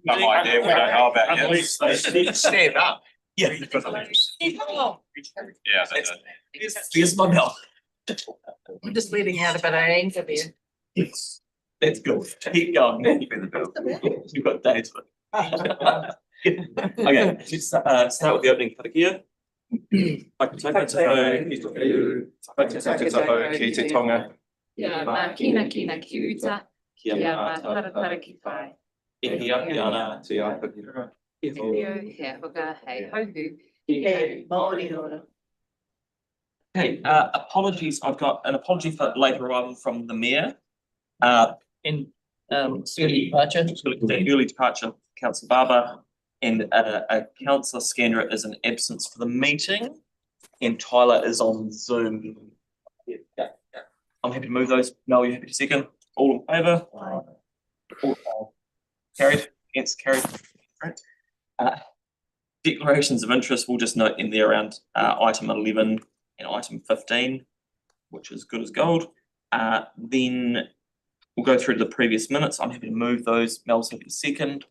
No idea, we don't know about it. Stand up. Yeah. Yeah, that's it. Here's my bell. I'm just letting out a bit of anger there. Yes. Let's go. Keep going. You've got days for it. Okay, let's start with the opening Takaha. Ki te tonga. Kia makina kina ki uta, kia mataratara ki whai. E hia ki ana Te āwhakira. He huga hei hauhu. Māori ora. Okay, apologies. I've got an apology for late arrival from the mayor. In Early departure. the early departure, Councillor Barber, and Councillor Scandra is in absence for the meeting, and Tyler is on Zoom. Yeah. I'm happy to move those. Mel, you happy to second? All in favour? All carried. Yes, carried. Right. Declarations of interest, we'll just note in there around item 11 and item 15, which is good as gold. Then we'll go through the previous minutes. I'm happy to move those. Mel's happy to second.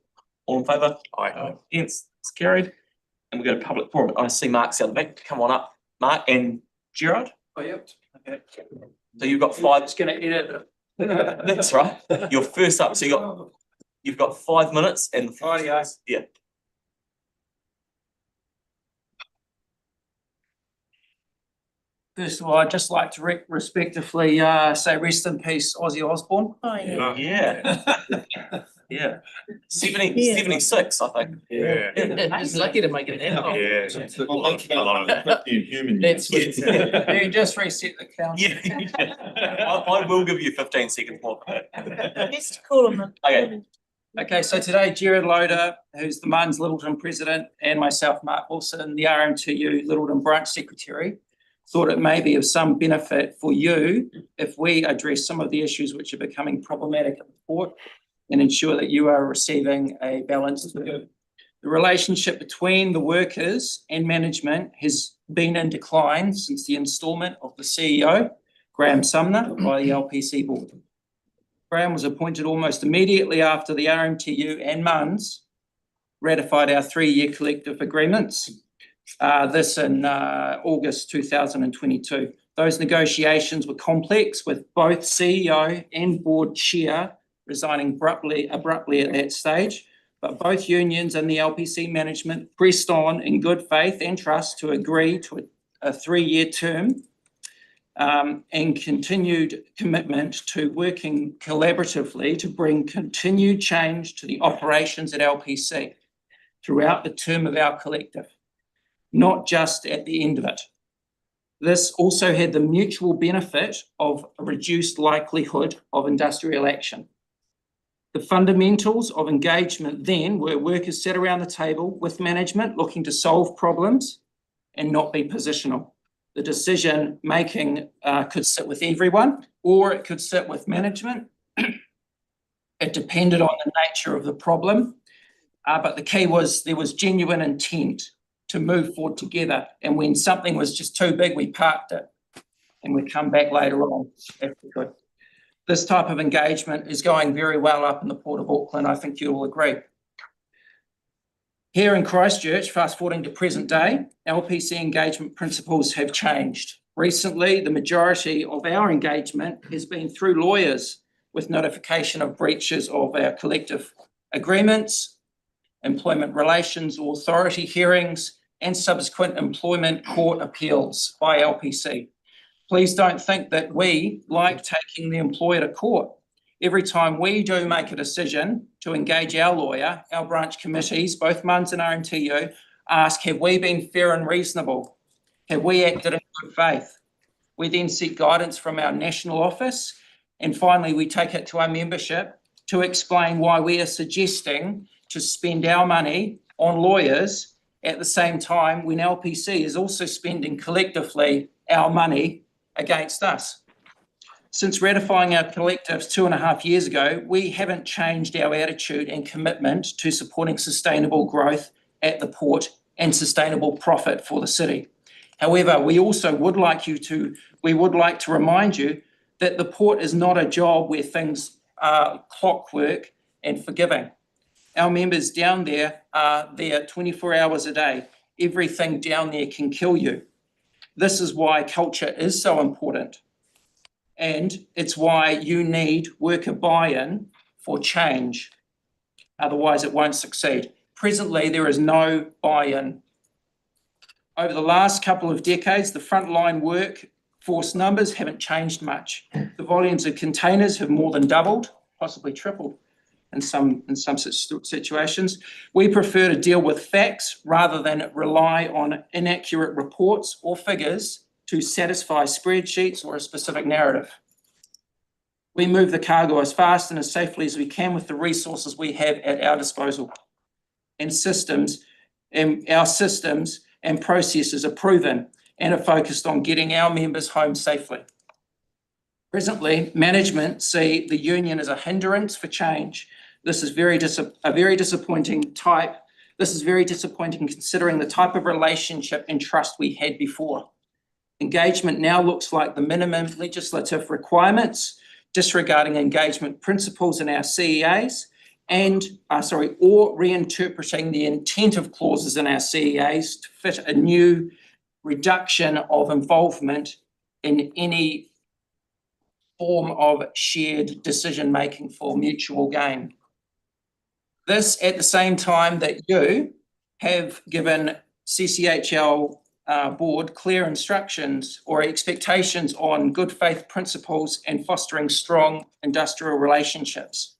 All in favour? Aye. Yes, it's carried. And we go to public forum. I see Mark's out the back. Come on up, Mark and Gerard. Oh, yep. Okay. So you've got five. Just gonna edit it. That's right. You're first up. So you've got 5 minutes and yeah. First of all, I'd just like to respectively say rest in peace, Ozzy Osbourne. Oh, yeah. Yeah. Yeah. 76, I think. Yeah. He's lucky to make it out. Yeah. Human. That's it. You just reset the count. Yeah. I will give you 15 seconds more. Let's call him. Okay. Okay, so today Jared Loader, who's the Muns Littleton President, and myself, Mark Wilson, the RMTU Littleton Branch Secretary, thought it may be of some benefit for you if we address some of the issues which are becoming problematic at the port and ensure that you are receiving a balanced view. The relationship between the workers and management has been in decline since the instalment of the CEO, Graham Sumner, by the LPC board. Graham was appointed almost immediately after the RMTU and Muns ratified our 3-year collective agreements. This in August 2022. Those negotiations were complex, with both CEO and board chair resigning abruptly at that stage, but both unions and the LPC management pressed on in good faith and trust to agree to a 3-year term and continued commitment to working collaboratively to bring continued change to the operations at LPC throughout the term of our collective, not just at the end of it. This also had the mutual benefit of a reduced likelihood of industrial action. The fundamentals of engagement then were workers sat around the table with management looking to solve problems and not be positional. The decision making could sit with everyone or it could sit with management. It depended on the nature of the problem, but the key was there was genuine intent to move forward together. And when something was just too big, we parked it and we'd come back later on if we could. This type of engagement is going very well up in the Port of Auckland. I think you will agree. Here in Christchurch, fast forwarding to present day, LPC engagement principles have changed. Recently, the majority of our engagement has been through lawyers with notification of breaches of our collective agreements, employment relations authority hearings, and subsequent employment court appeals by LPC. Please don't think that we like taking the employer to court. Every time we do make a decision to engage our lawyer, our branch committees, both Muns and RMTU, ask, have we been fair and reasonable? Have we acted in good faith? We then seek guidance from our national office, and finally we take it to our membership to explain why we are suggesting to spend our money on lawyers at the same time when LPC is also spending collectively our money against us. Since ratifying our collectives 2.5 years ago, we haven't changed our attitude and commitment to supporting sustainable growth at the port and sustainable profit for the city. However, we also would like to remind you that the port is not a job where things are clockwork and forgiving. Our members down there are there 24 hours a day. Everything down there can kill you. This is why culture is so important. And it's why you need worker buy-in for change. Otherwise, it won't succeed. Presently, there is no buy-in. Over the last couple of decades, the frontline workforce numbers haven't changed much. The volumes of containers have more than doubled, possibly tripled in some situations. We prefer to deal with facts rather than rely on inaccurate reports or figures to satisfy spreadsheets or a specific narrative. We move the cargo as fast and as safely as we can with the resources we have at our disposal. And our systems and processes are proven and are focused on getting our members home safely. Presently, management see the union as a hindrance for change. This is very disappointing considering the type of relationship and trust we had before. Engagement now looks like the minimum legislative requirements, disregarding engagement principles in our CEAs, or reinterpreting the intent of clauses in our CEAs to fit a new reduction of involvement in any form of shared decision-making for mutual gain. This at the same time that you have given CCHL board clear instructions or expectations on good faith principles and fostering strong industrial relationships.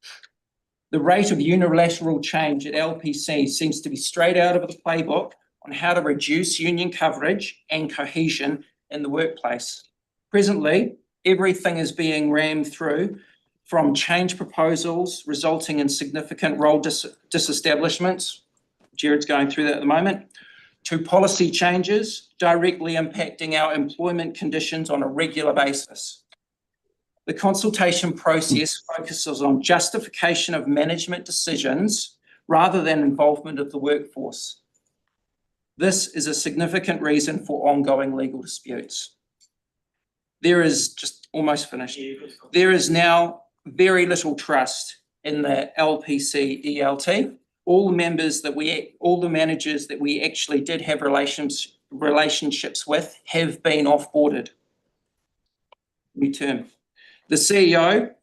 The rate of unilateral change at LPC seems to be straight out of the playbook on how to reduce union coverage and cohesion in the workplace. Presently, everything is being rammed through from change proposals resulting in significant role disestablishments. Jared's going through that at the moment, to policy changes directly impacting our employment conditions on a regular basis. The consultation process focuses on justification of management decisions rather than involvement of the workforce. This is a significant reason for ongoing legal disputes. There is just almost finished. There is now very little trust in the LPC ELT. All the managers that we actually did have relationships with have been off-boarded. New term. The CEO,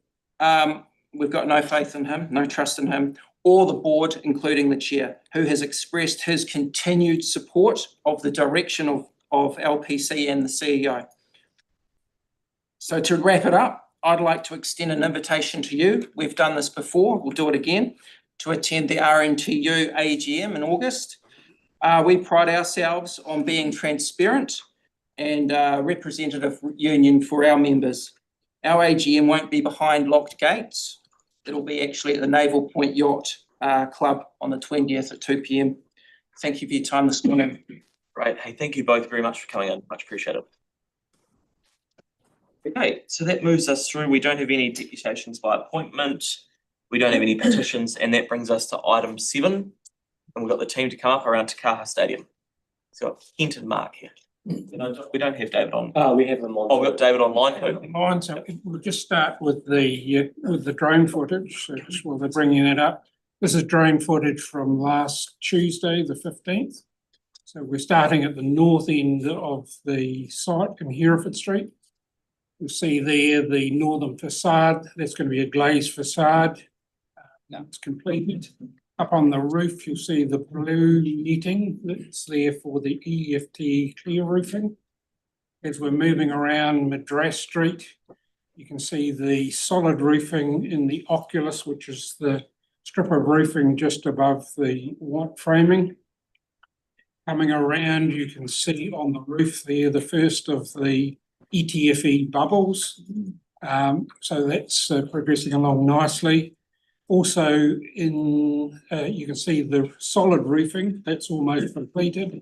we've got no faith in him, no trust in him, or the board, including the chair, who has expressed his continued support of the direction of LPC and the CEO. So to wrap it up, I'd like to extend an invitation to you. We've done this before, we'll do it again, to attend the RNTU AGM in August. We pride ourselves on being transparent and representative union for our members. Our AGM won't be behind locked gates. It'll be actually at the Naval Point Yacht Club on the 20th at 2 p.m. Thank you for your time this morning. Great. Hey, thank you both very much for coming in. Much appreciated. Okay, so that moves us through. We don't have any deputations by appointment. We don't have any petitions, and that brings us to item 7. And we've got the team to come up around Takaha Stadium. So we've got Kent and Mark here. We don't have David on. We have them on. Oh, we've got David online. Mine, so we'll just start with the drone footage. So just while they're bringing it up, this is drone footage from last Tuesday, the 15th. So we're starting at the north end of the site in Hereford Street. You'll see there the northern facade. That's going to be a glazed facade. Now it's completed. Up on the roof, you'll see the blue netting that's there for the EFT clear roofing. As we're moving around Madras Street, you can see the solid roofing in the Oculus, which is the strip of roofing just above the white framing. Coming around, you can see on the roof there the first of the ETFE bubbles. So that's progressing along nicely. Also, you can see the solid roofing, that's almost completed.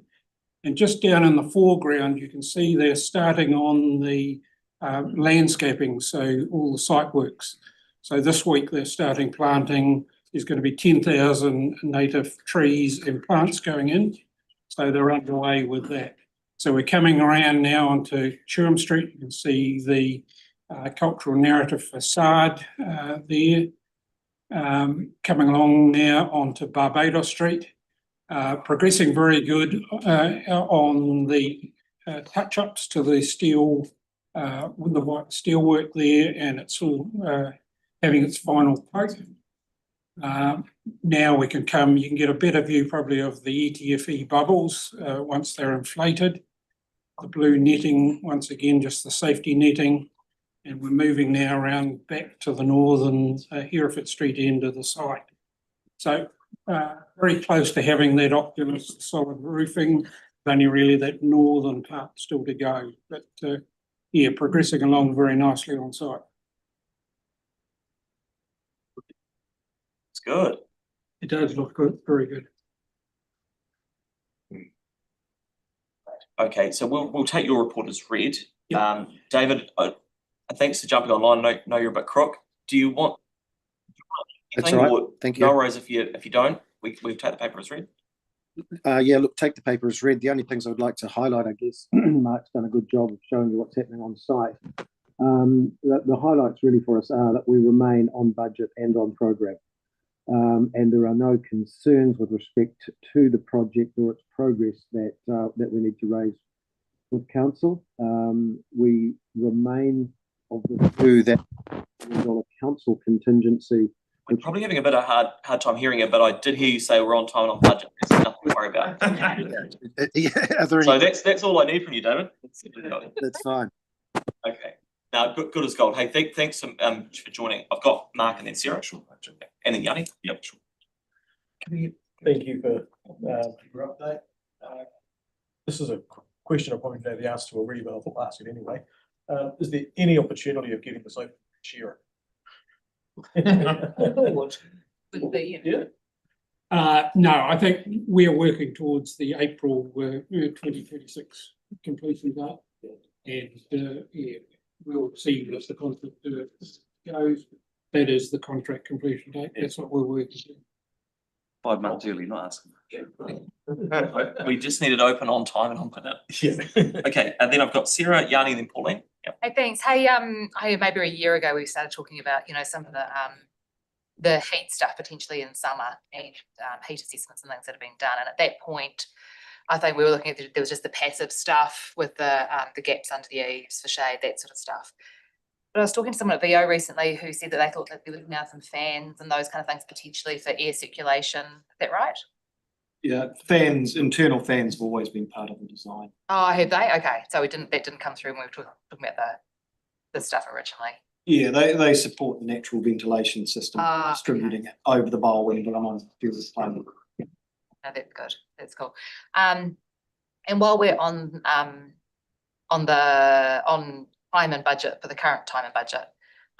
And just down in the foreground, you can see they're starting on the landscaping, so all the site works. So this week they're starting planting. There's going to be 10,000 native trees and plants going in. So they're underway with that. So we're coming around now onto Churham Street. You can see the cultural narrative facade there. Coming along now onto Barbados Street, progressing very good on the touch-ups to the steel, with the white steel work there, and it's all having its final coat. Now we can come, you can get a better view probably of the ETFE bubbles once they're inflated. The blue netting, once again, just the safety netting. And we're moving now around back to the northern Hereford Street end of the site. So very close to having that Oculus solid roofing, only really that northern part still to go. But yeah, progressing along very nicely on site. It's good. It does look good, very good. Okay, so we'll take your report as read. Yep. David, thanks for jumping online. Know you're a bit crook. Do you want? That's anything, all right. or Thank No you. worries if you don't. We take the paper as read. Yeah, look, take the paper as read. The only things I would like to highlight, I guess, Mark's done a good job of showing you what's happening on site. The highlights really for us are that we remain on budget and on program. And there are no concerns with respect to the project or its progress that we need to raise with council. We remain of the view that $1 council contingency. I'm probably having a bit of hard time hearing it, but I did hear you say we're on time and on budget. There's nothing to worry about. Are there So any, that's all I need from you, David. that's fine. Okay. Now, good as gold. Hey, thanks for joining. I've got Mark and then Sarah. Sure. And then Yanni. Yep. Sure. Thank you for your update. This is a question I probably know the answer to already, but I thought I'd ask it anyway. Is there any opportunity of getting this open this year? No, I think we're working towards the April 2026 completion date. And yeah, we'll see as the contract goes. That is the contract completion date. That's what we're working to. 5 months early, not asking. We just need it open on time and on budget. Yeah. Okay, and then I've got Sarah, Yanni, and then Pauline. Yep. Hey, thanks. Hey, maybe a year ago we started talking about, some of the heat stuff potentially in summer and heat assessments and things that have been done. And at that point, I think we were looking at there was just the passive stuff with the gaps under the eaves for shade, that sort of stuff. But I was talking to someone at VO recently who said that they thought that there were now some fans and those kind of things potentially for air circulation. Is that right? Yeah, fans, internal fans have always been part of the design. Oh, have they? Okay, so that didn't come through when we were talking about the stuff originally. Yeah, they support the natural ventilation system, distributing it over the bowl and on fuel plant. No, that's good. That's cool. And while we're on time and budget for the current time and budget,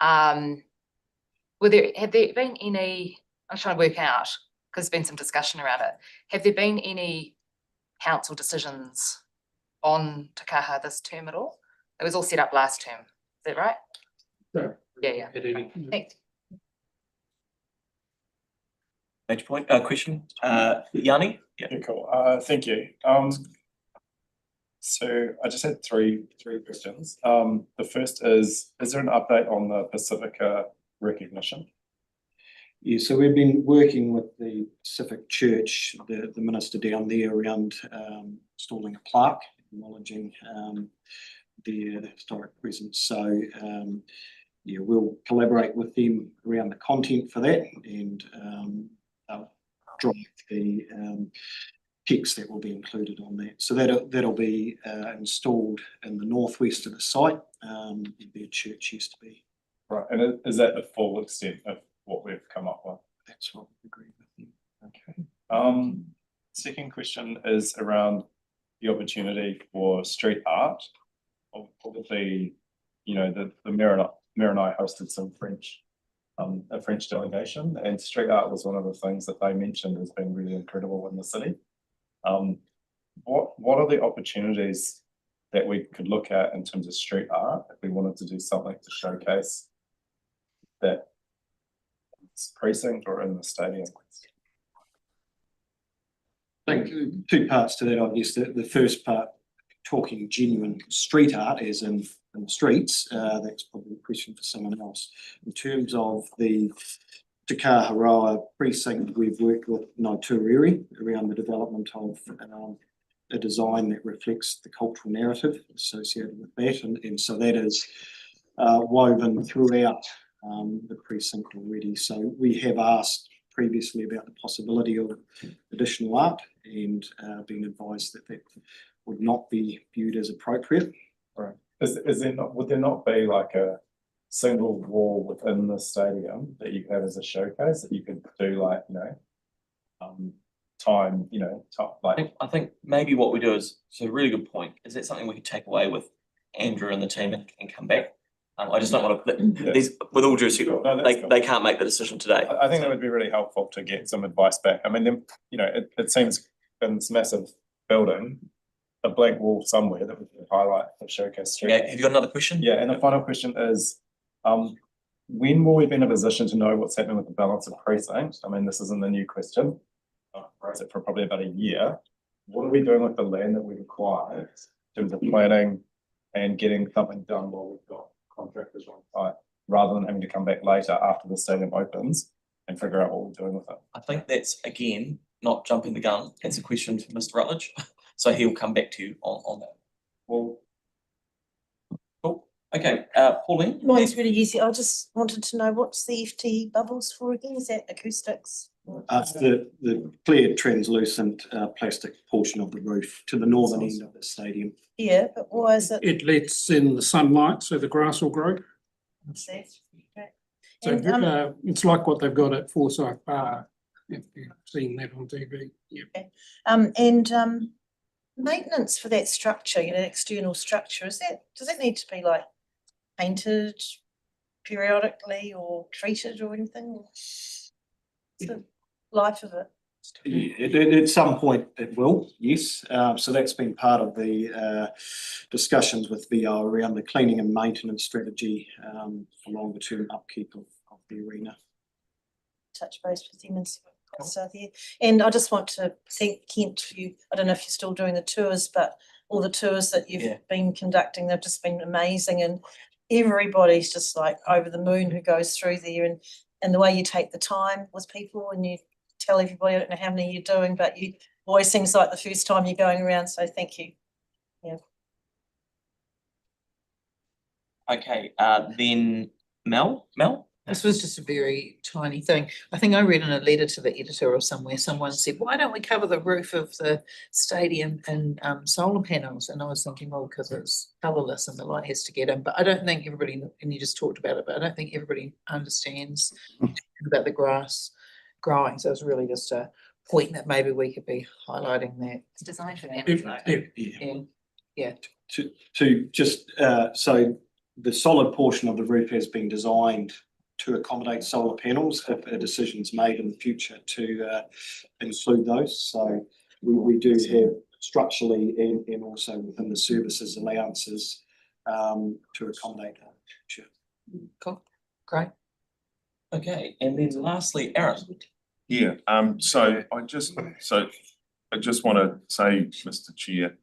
have there been any? I'm trying to work out because there's been some discussion around it. Have there been any council decisions on Takaha this term at all? It was all set up last term. Is that right? No. Yeah. Thanks. Major point, question, Yanni? Yeah. Yeah, cool. Thank you. So I just had three questions. The first is there an update on the Pacifica recognition? Yeah, so we've been working with the Pacific Church, the minister down there around installing a plaque acknowledging their historic presence. So yeah, we'll collaborate with them around the content for that and they'll drive the text that will be included on that. So that'll be installed in the northwest of the site. Their church used to be. Right, and is that the full extent of what we've come up with? That's what we agreed with them. Okay. Second question is around the opportunity for street art. Obviously, the mayor and I hosted some a French delegation, and street art was one of the things that they mentioned as being really incredible in the city. What are the opportunities that we could look at in terms of street art if we wanted to do something to showcase that precinct or in the stadium? I think two parts to that, I guess. The first part, talking genuine street art as in the streets, that's probably a question for someone else. In terms of the Takaha precinct, we've worked with Ngāi around the development of a design that reflects the cultural narrative associated with that, and so that is woven throughout the precinct already. So we have asked previously about the possibility of additional art and been advised that that would not be viewed as appropriate. Right. Is there not, would there not be like a single wall within the stadium that you could have as a showcase that you could do like, time, like. I think maybe what we do is, so a really good point, is that something we could take away with Andrew and the team and come back? I just don't want to, these, with all due respect, No, that's cool. they can't make the decision today. I think that would be really helpful to get some advice back. I mean, then, it seems in this massive building, a blank wall somewhere that we can highlight the showcase. Okay, have you got another question? Yeah, and the final question is, when will we be in a position to know what's happening with the balance of precinct? I mean, this isn't the new question. For probably about a year. What are we doing with the land that we've acquired in terms of planning and getting something done while we've got contractors on site, rather than having to come back later after the stadium opens and figure out what we're doing with it? I think that's, again, not jumping the gun. It's a question for Mr. Rutledge. So he'll come back to you on that. Well, cool. Okay, Pauline? Mine's really easy. I just wanted to know, what's the FT bubbles for again? Is that acoustics? The clear translucent plastic portion of the roof to the northern end of the stadium. Yeah, but why is it? It lets in the sunlight, so the grass will grow. Okay. So And, it's like what they've got at Forsyth Bar, if you've seen that on TV. Yeah. maintenance for that structure, external structure, does it need to be like painted periodically or treated or anything? The life of it. At some point it will, yes. So that's been part of the discussions with VO around the cleaning and maintenance strategy for longer term upkeep of the arena. Touch base with him and see what costs are there. And I just want to thank Kent for you. I don't know if you're still doing the tours, but all the tours that you've been conducting, they've just been amazing, and everybody's just like over the moon who goes through there, and the way you take the time with people and you tell everybody, I don't know how many you're doing, but you always seems like the first time you're going around, so thank you. Yeah. Okay, then Mel? This was just a very tiny thing. I think I read in a letter to the editor or somewhere, someone said, why don't we cover the roof of the stadium in solar panels? And I was thinking, well, because it's colourless and the light has to get in. But I don't think everybody, and you just talked about it, but I don't think everybody understands about the grass growing. So it's really just a point that maybe we could be highlighting that. It's designed for them. Yeah. To just so the solid portion of the roof has been designed to accommodate solar panels if a decision's made in the future to include those. So we do have structurally and also within the services allowances to accommodate that. Sure. Cool. Great. Okay, and then lastly, Aaron. Yeah, so I just want to say, Mr. Chair,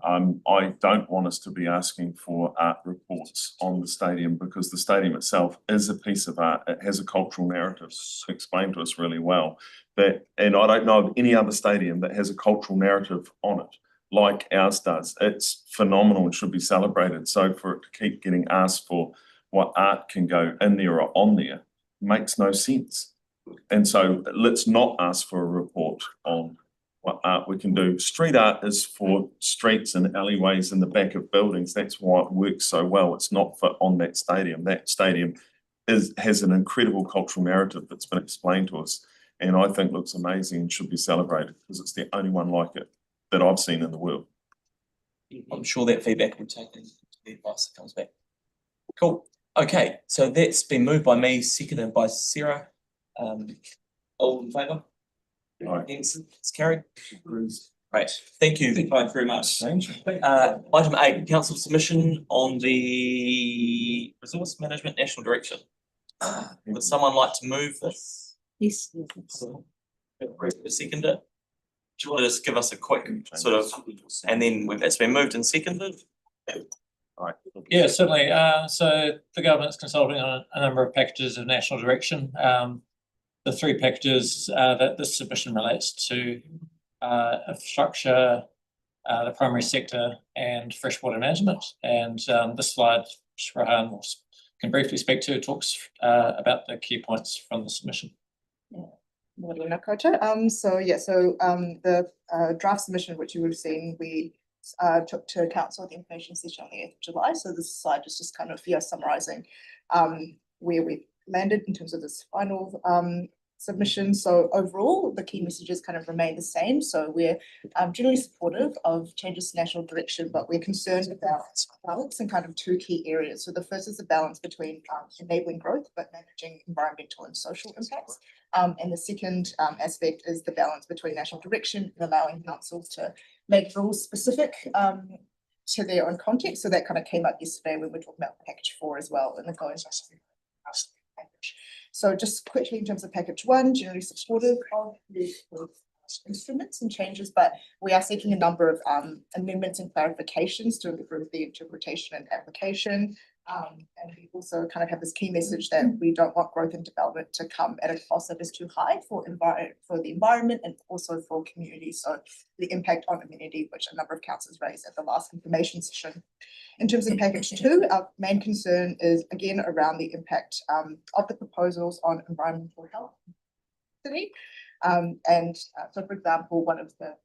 I don't want us to be asking for art reports on the stadium, because the stadium itself is a piece of art. It has a cultural narrative explained to us really well. And I don't know of any other stadium that has a cultural narrative on it like ours does. It's phenomenal and should be celebrated. So for it to keep getting asked for what art can go in there or on there makes no sense. And so let's not ask for a report on what art we can do. Street art is for streets and alleyways in the back of buildings. That's why it works so well. It's not for on that stadium. That stadium has an incredible cultural narrative that's been explained to us, and I think looks amazing and should be celebrated because it's the only one like it that I've seen in the world. I'm sure that feedback will take into the advice that comes back. Cool. Okay, so that's been moved by me, seconded by Sarah. All in favour? Aye. It's carried. Great, thank you both very much. Item 8, council submission on the Resource Management National Direction. Would someone like to move this? Yes. Second it? Do you want to just give us a quick sort of, and then it's been moved and seconded? Right. Yeah, certainly. So the government's consulting on a number of packages of national direction. the three packages that this submission relates to, infrastructure, the primary sector and freshwater management. And this slide, Shrahan can briefly speak to, talks about the key points from the submission. Morena koutou. The draft submission, which you would have seen, we took to council at the information session on the 8th of July. So this slide is just kind of summarising where we landed in terms of this final submission. So overall, the key messages kind of remain the same. So we're generally supportive of changes to national direction, but we're concerned about balance in kind of two key areas. So the first is the balance between enabling growth, but managing environmental and social impacts. And the second aspect is the balance between national direction and allowing councils to make rules specific to their own context. So that kind of came up yesterday when we were talking about package 4 as well, and the goals package. So just quickly in terms of package 1, generally supportive of the instruments and changes, but we are seeking a number of amendments and clarifications to improve the interpretation and application. And we also kind of have this key message that we don't want growth and development to come at a cost that is too high for the environment and also for communities. So the impact on amenity, which a number of councillors raised at the last information session. In terms of package 2, our main concern is again around the impact of the proposals on environmental health. So for example, one of the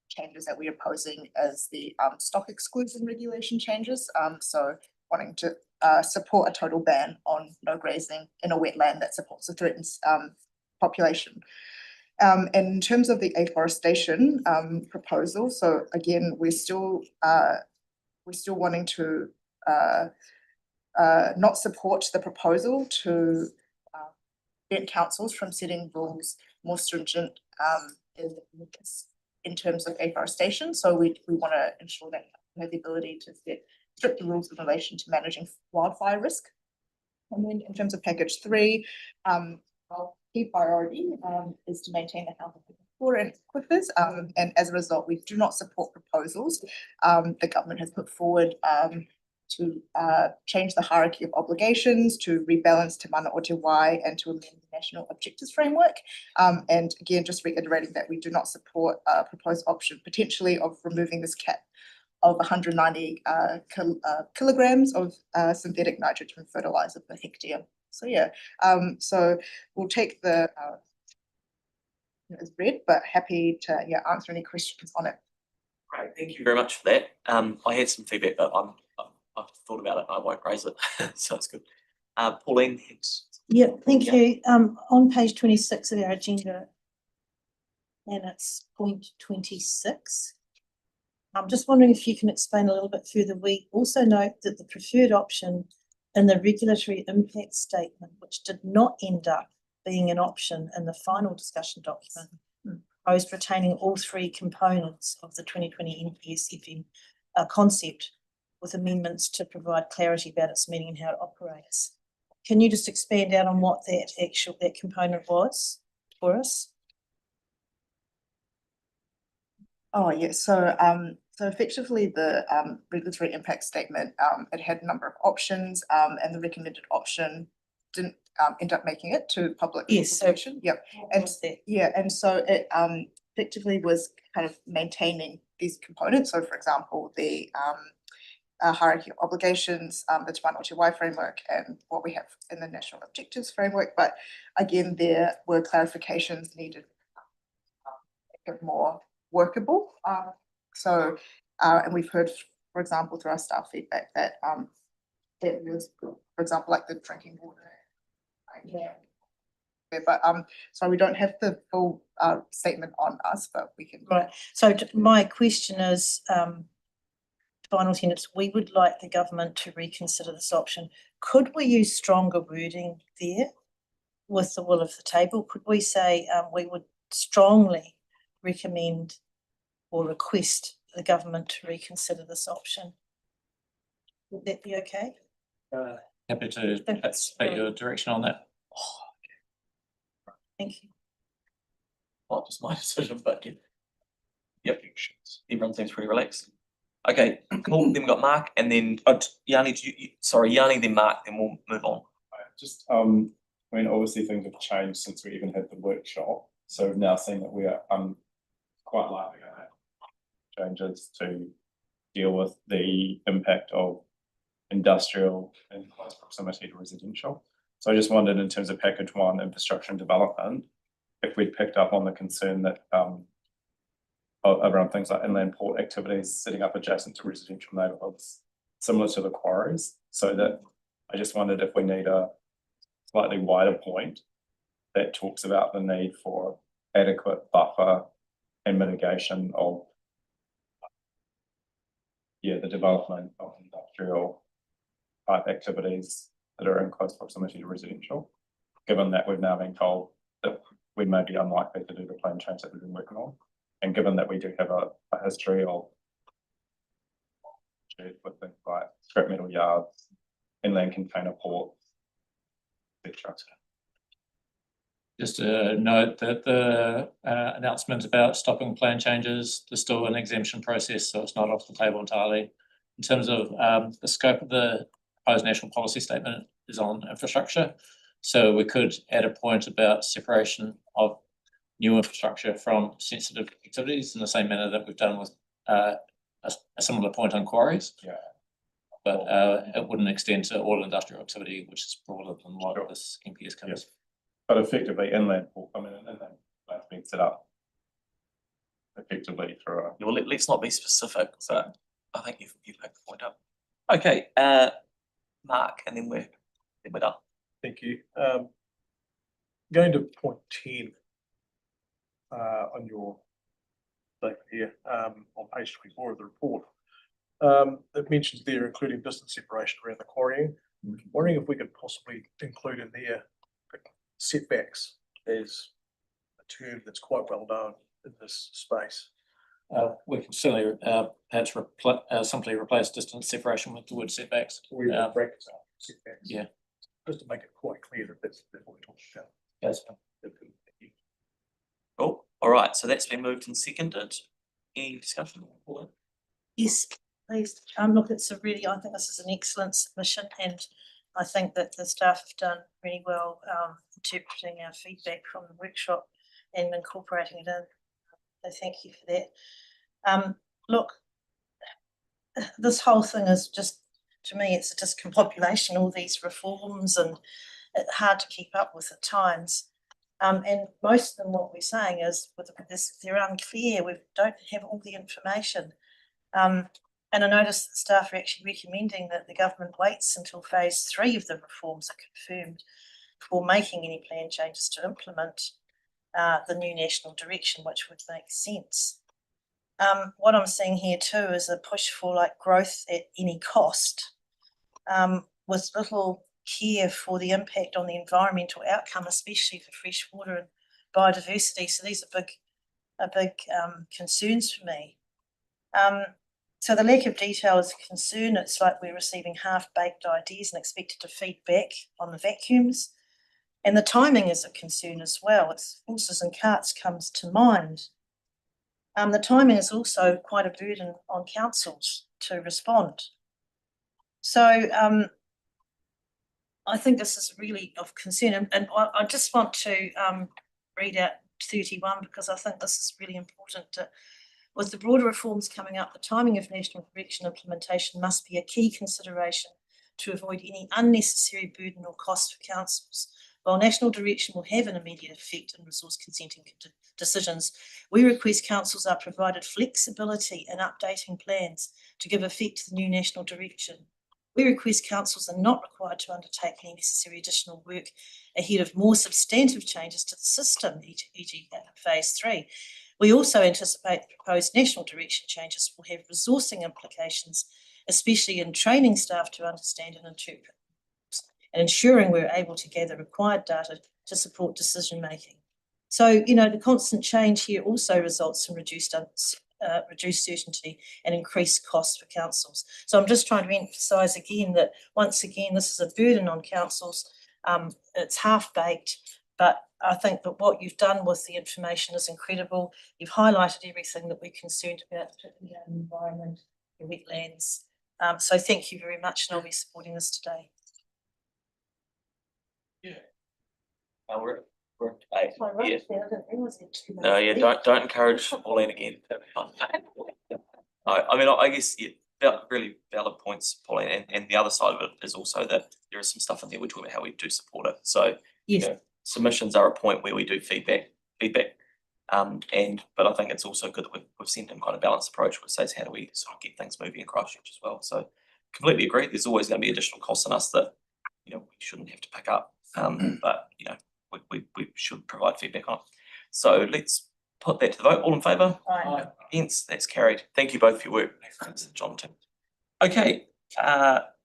changes that we are opposing is the stock exclusion regulation changes. So wanting to support a total ban on no grazing in a wetland that supports the threatened population. And in terms of the afforestation proposal, so again, we're still wanting to not support the proposal to prevent councils from setting rules more stringent in terms of afforestation. So we want to ensure that we have the ability to set stricter rules in relation to managing wildfire risk. And then in terms of package 3, our key priority is to maintain the health of the flora and aquifers. And as a result, we do not support proposals the government has put forward to change the hierarchy of obligations, to rebalance Te Mana o Te Wai, and to amend the National Objectives Framework. And again, just reiterating that we do not support a proposed option potentially of removing this cap of 190 kilograms of synthetic nitrogen fertilizer per hectare. So so we'll take the as read, but happy to answer any questions on it. Great, thank you very much for that. I had some feedback, but I've thought about it. I won't raise it, so it's good. Pauline. Yeah, thank you. On page 26 of our agenda, and it's point 26. I'm just wondering if you can explain a little bit further. We also note that the preferred option in the regulatory impact statement, which did not end up being an option in the final discussion document, proposed retaining all three components of the 2020 NPSFM concept with amendments to provide clarity about its meaning and how it operates. Can you just expand out on what that component was for us? Oh, yes. So effectively the regulatory impact statement, it had a number of options, and the recommended option didn't end up making it to public consultation. Yep. And so it effectively was kind of maintaining these components. So for example, the hierarchy of obligations, the Te Mana o Te Wai framework, and what we have in the National Objectives Framework. But again, there were clarifications needed a bit more workable. And we've heard, for example, through our staff feedback that it was, for example, like the drinking water. But so we don't have the full statement on us, but we can. Right. So my question is, final tenets, we would like the government to reconsider this option. Could we use stronger wording there with the will of the table? Could we say we would strongly recommend or request the government to reconsider this option? Would that be okay? Happy to take your direction on that. Thank you. Not just my decision, but yep, everyone seems pretty relaxed. Okay, cool. Then we've got Mark, and then Yanni. Yanni, then Mark, then we'll move on. Just point I mean, obviously things have changed since we even had the workshop, so we've now seen that we are quite likely to have changes to deal with the impact of industrial in close proximity to residential. So I just wondered, in terms of package one, infrastructure and development, if we'd picked up on the concern that around things like inland port activities sitting up adjacent to residential neighbourhoods, similar to the quarries, so that I just wondered if we need a slightly wider point that talks about the need for adequate buffer and mitigation of the development of industrial type activities that are in close proximity to residential, given that we've now been told that we may be unlikely to do the plan change that we've been working on, and given that we do have a history of with things like scrap metal yards, inland container ports, etc. Just to note that the announcement about stopping plan changes, there's still an exemption process, so it's not off the table entirely. In terms of the scope of the proposed national policy statement is on infrastructure, so we could add a point about separation of new infrastructure from sensitive activities in the same manner that we've done with a similar point on quarries. Yeah. But it wouldn't extend to all industrial activity, which is broader than what this NPS covers. Yes. But effectively inland port, I mean, inland that's been set up effectively for a. Well, let's not be specific, so I think you've picked the point up. Okay, Mark, and then we're done. Thank you. Going to point 10 on your statement here, on page 24 of the report. It mentions there including distance separation around the quarrying. Wondering if we could possibly include in there setbacks as a term that's quite well known in this space. We can certainly perhaps simply replace distance separation with the word setbacks. Or even brackets out setbacks. Yeah. Just to make it quite clear that that's what we're talking about. Yes. Cool. All right, so that's been moved and seconded. Any discussion? Yes, please. Look, it's a really, I think this is an excellent submission, and I think that the staff have done really well interpreting our feedback from the workshop and incorporating it in. So thank you for that. Look, this whole thing is just, to me, it's a discombobulation, all these reforms, and it's hard to keep up with at times. And most of them, what we're saying is, with this, they're unclear. We don't have all the information. And I noticed that staff are actually recommending that the government waits until phase 3 of the reforms are confirmed before making any plan changes to implement the new national direction, which would make sense. What I'm seeing here too is a push for like growth at any cost, with little care for the impact on the environmental outcome, especially for fresh water and biodiversity. So these are big concerns for me. So the lack of detail is a concern. It's like we're receiving half-baked ideas and expected to feed back on the vacuums. And the timing is a concern as well. It's horses and carts comes to mind. The timing is also quite a burden on councils to respond. So I think this is really of concern. And I just want to read out 31 because I think this is really important. With the broader reforms coming up, the timing of national direction implementation must be a key consideration to avoid any unnecessary burden or cost for councils. While national direction will have an immediate effect on resource consenting decisions, we request councils are provided flexibility in updating plans to give effect to the new national direction. We request councils are not required to undertake any necessary additional work ahead of more substantive changes to the system, e.g. phase 3. We also anticipate the proposed national direction changes will have resourcing implications, especially in training staff to understand and interpret, and ensuring we're able to gather required data to support decision making. So, you know, the constant change here also results in reduced certainty and increased costs for councils. So I'm just trying to emphasise again that once again this is a burden on councils. It's half-baked, but I think that what you've done with the information is incredible. You've highlighted everything that we're concerned about, particularly the environment, the wetlands. So thank you very much, and I'll be supporting this today. We're at eight. My right Yeah. there, I didn't realise it. No, yeah, don't encourage Pauline again. I mean, I guess, yeah, really valid points, Pauline, and the other side of it is also that there is some stuff in there, we're talking about how we do support it, so. Yes. You know, submissions are a point where we do feedback. But I think it's also good that we've sent in quite a balanced approach, which says how do we sort of get things moving in Christchurch as well, so completely agree, there's always gonna be additional costs on us that, you know, we shouldn't have to pick up, but, you know, we should provide feedback on it. So let's put that to the vote, all in favour? Aye. Against, that's carried. Thank you both for your work. Thanks, John, too. Okay,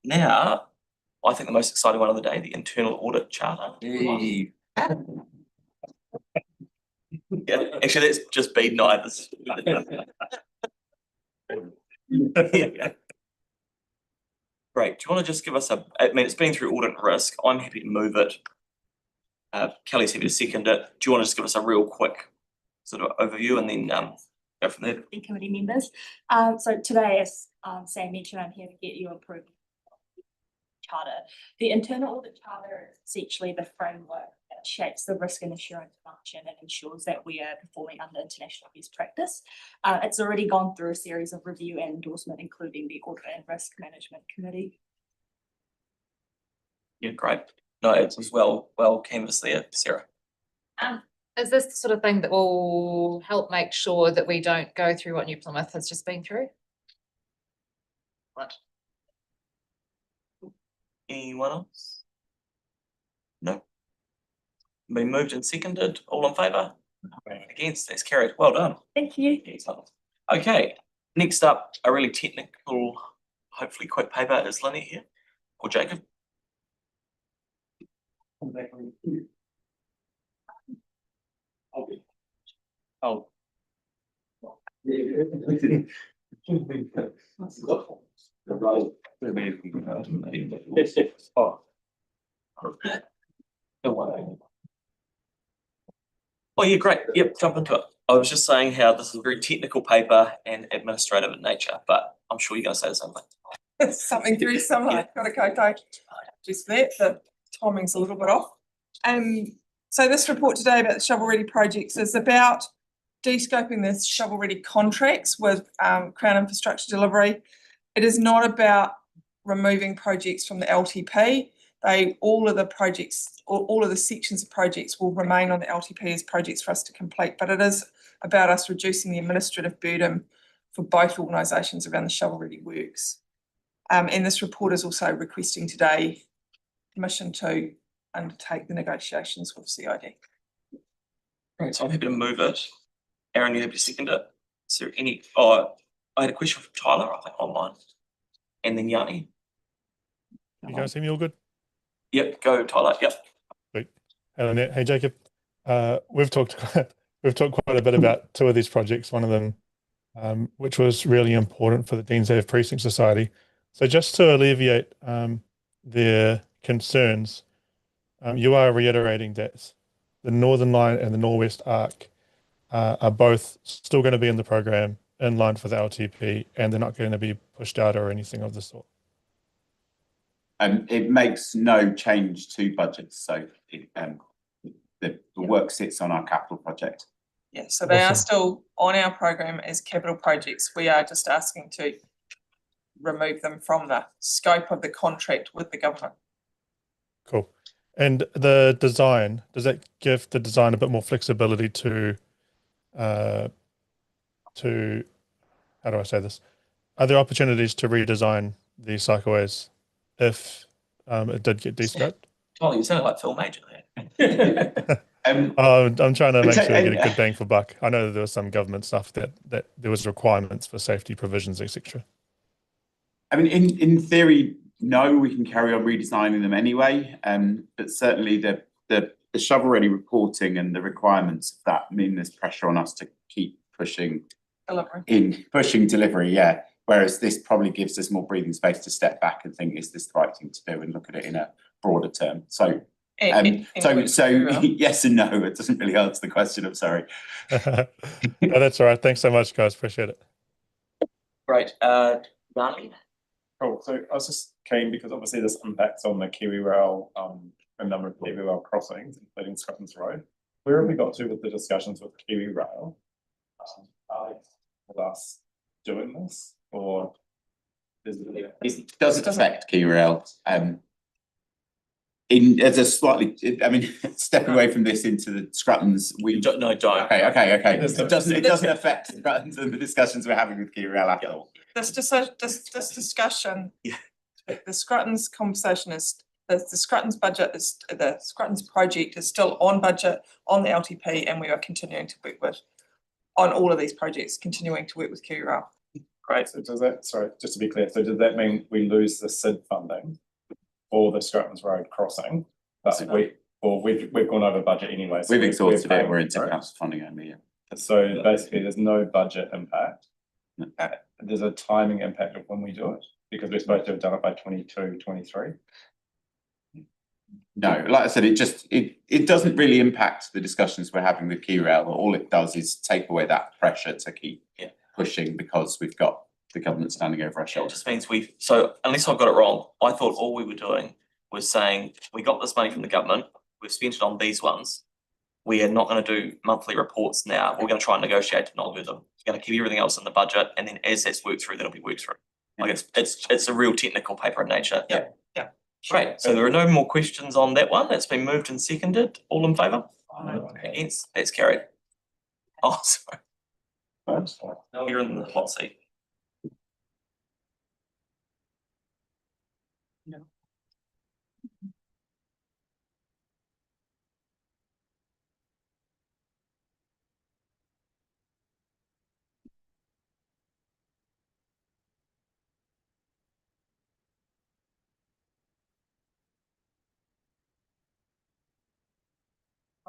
now, I think the most exciting one of the day, the internal audit charter. Yeah, actually, that's just been nice. Great, do you want to just give us I mean, it's been through audit and risk, I'm happy to move it. Kelly's happy to second it. Do you want to just give us a real quick sort of overview and then go from there? The committee members. So today, as Sam mentioned, I'm here to get you approved charter. The internal audit charter is essentially the framework that shapes the risk and assurance function and ensures that we are performing under international best practice. It's already gone through a series of review and endorsement, including the Audit and Risk Management Committee. Yeah, great. No, it's well canvassed there, Sarah. Is this the sort of thing that will help make sure that we don't go through what New Plymouth has just been through? What? Anyone else? No. Been moved and seconded, all in favour? Against, that's carried, well done. Thank you. Excellent. Okay, next up, a really technical, hopefully quick paper, is Lynette here, or Jacob? Oh. Oh, yeah, great. Yep, jump into it. I was just saying how this is a very technical paper and administrative in nature, but I'm sure you're going to say the same thing. It's something very similar. Yeah. Got to go just that, the timing's a little bit off. So this report today about the shovel-ready projects is about de-scoping the shovel-ready contracts with Crown Infrastructure Delivery. It is not about removing projects from the LTP. All of the projects, or all of the sections of projects will remain on the LTP as projects for us to complete, but it is about us reducing the administrative burden for both organisations around the shovel-ready works. And this report is also requesting today permission to undertake the negotiations with CID. Right, so I'm happy to move it. Aaron, you happy to second it? Is there any, I had a question from Tyler, I think online. And then Yanni. You guys hear me all good? Yep, go Tyler, yep. Sweet. Hey Lynette, hey Jacob. We've talked quite a bit about two of these projects, one of them which was really important for the Deans Ave Precinct Society. So just to alleviate their concerns, you are reiterating that the Northern Line and the Northwest Arc are both still going to be in the program in line for the LTP, and they're not going to be pushed out or anything of the sort. It makes no change to budgets, so the work sits on our capital project. Yeah, so they are still on our program as capital projects. We are just asking to remove them from the scope of the contract with the government. Cool. And the design, does that give the design a bit more flexibility to how do I say this? Are there opportunities to redesign the cycleways if it did get de-scoped? Tyler, you sound like Phil Major there. I'm trying to make sure we get a good bang for buck. I know that there was some government stuff that there was requirements for safety provisions, etc. I mean, in theory, no, we can carry on redesigning them anyway. But certainly the shovel-ready reporting and the requirements of that mean there's pressure on us to keep pushing delivery. Yeah. Whereas this probably gives us more breathing space to step back and think, is this the right thing to do, and look at it in a broader term. So yes and no. It doesn't really answer the question. I'm sorry. No, that's all right. Thanks so much, guys. Appreciate it. Great. Yanni? Cool. So I was just keen because obviously this impacts on the Kiwi Rail a number of Kiwi Rail crossings, including Scotland's Road. Where have we got to with the discussions with Kiwi Rail? With us doing this, or is it? It doesn't affect key rail, as a slightly, I mean, stepping away from this into the Scruttons, we don't. Okay. It doesn't affect Scruttons and the discussions we're having with key rail at all. This discussion. Yeah. The Scruttons conversation is, the Scruttons budget is, the Scruttons project is still on budget, on the LTP, and we are continuing to work with, on all of these projects, continuing to work with Kiwi Rail. Great, so does that, sorry, just to be clear, so does that mean we lose the SID funding for the Scruttons Road crossing? But we've gone over budget anyway. So We've exhausted it, we're paying into for it. council funding only, yeah. So basically, there's no budget impact. There's a timing impact of when we do it, because we're supposed to have done it by 22, 23. No, like I said, it doesn't really impact the discussions we're having with Key Rail. All it does is take away that pressure to keep pushing, because we've got the government standing over our It shoulders. just means so unless I've got it wrong, I thought all we were doing was saying, we got this money from the government, we've spent it on these ones. We are not going to do monthly reports now. We're going to try and negotiate to not do them. We're going to keep everything else in the budget, and then as that's worked through, that'll be worked through. Like it's a real technical paper in nature. Yeah. Great. So there are no more questions on that one. It's been moved and seconded. All in favour? Against? That's carried. Oh, sorry. No, you're in the hot seat.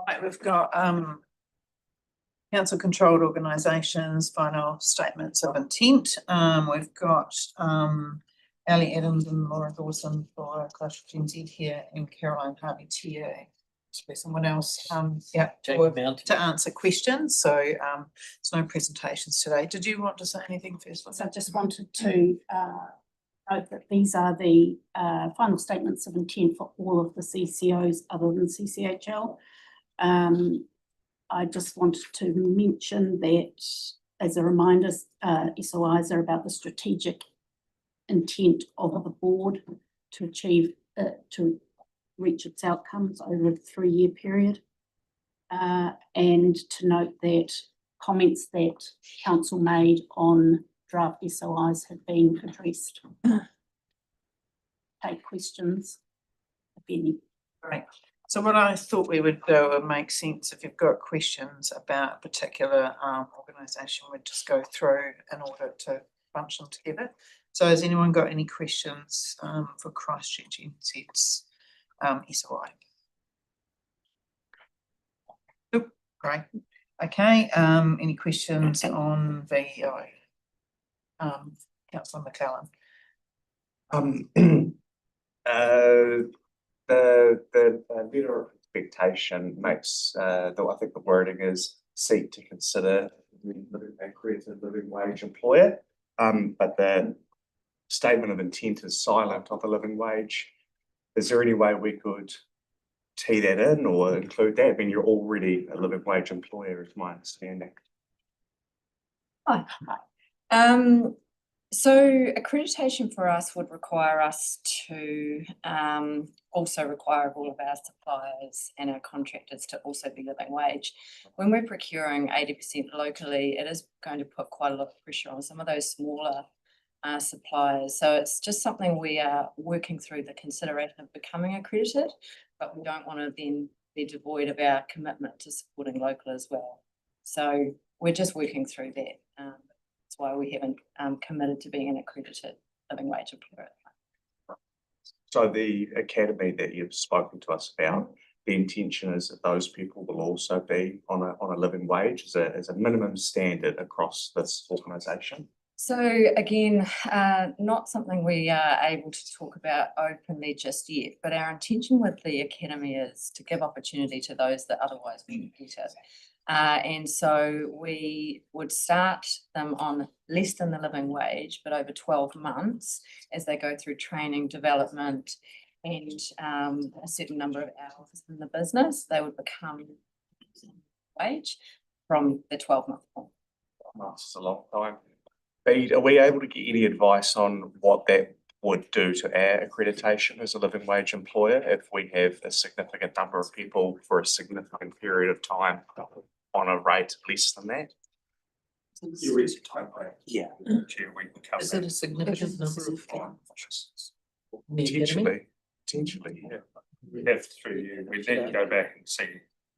Right, we've got council controlled organisations, final statements of intent. We've got Ali Adams and Laura Dawson for Christchurch NZ here, and Caroline Harvey TA. Be someone else to answer questions. So there's no presentations today. Did you want to say anything first? So I just wanted to note that these are the final statements of intent for all of the CCOs other than CCHL. I just wanted to mention that as a reminder, SOIs are about the strategic intent of the board to achieve, to reach its outcomes over a 3-year period. And to note that comments that council made on draft SOIs have been addressed. Take questions, if any. Right. So what I thought we would do, it makes sense if you've got questions about a particular organisation, we'd just go through in order to bunch them together. So has anyone got any questions for Christchurch NZ's SOI? Nope. Great. Okay. Any questions on VEO? Councillor McClellan. The letter of expectation makes, though I think the wording is seek to consider accredited living wage employer. But the statement of intent is silent on the living wage. Is there any way we could tee that in or include that? I mean, you're already a living wage employer, is my understanding. So accreditation for us would require us to also require all of our suppliers and our contractors to also be living wage. When we're procuring 80% locally, it is going to put quite a lot of pressure on some of those smaller suppliers. So it's just something we are working through the consideration of becoming accredited, but we don't want to then be devoid of our commitment to supporting local as well. So we're just working through that. That's why we haven't committed to being an accredited living wage employer. So the academy that you've spoken to us about, the intention is that those people will also be on a living wage as a minimum standard across this organisation. So again, not something we are able to talk about openly just yet, but our intention with the academy is to give opportunity to those that otherwise wouldn't get it. And so we would start them on less than the living wage, but over 12 months as they go through training, development, and a certain number of hours in the business, they would become wage from the 12-month point. That's a long time. Bede, are we able to get any advice on what that would do to our accreditation as a living wage employer if we have a significant number of people for a significant period of time on a rate less than that? Your recent time rate. Yeah. Is it a significant number of people? Potentially, yeah. We'd have we'd then go back and see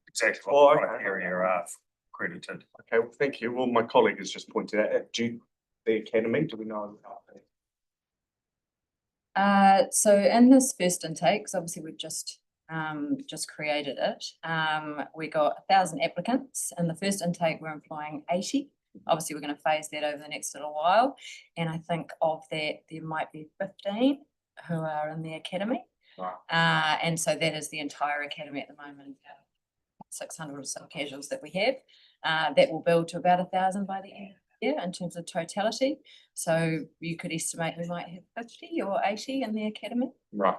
exactly what the criteria are accredited. Okay, well, thank you. Well, my colleague has just pointed out, the academy, do we know about that? So in this first intake, 'cause obviously we've just created it, we got 1,000 applicants. In the first intake, we're employing 80. Obviously, we're going to phase that over the next little while. And I think of that, there might be 15 who are in the academy. Right. And so that is the entire academy at the moment, 600 or so casuals that we have. That will build to about 1,000 by the end of the year in terms of totality. So you could estimate we might have 50 or 80 in the academy. Right.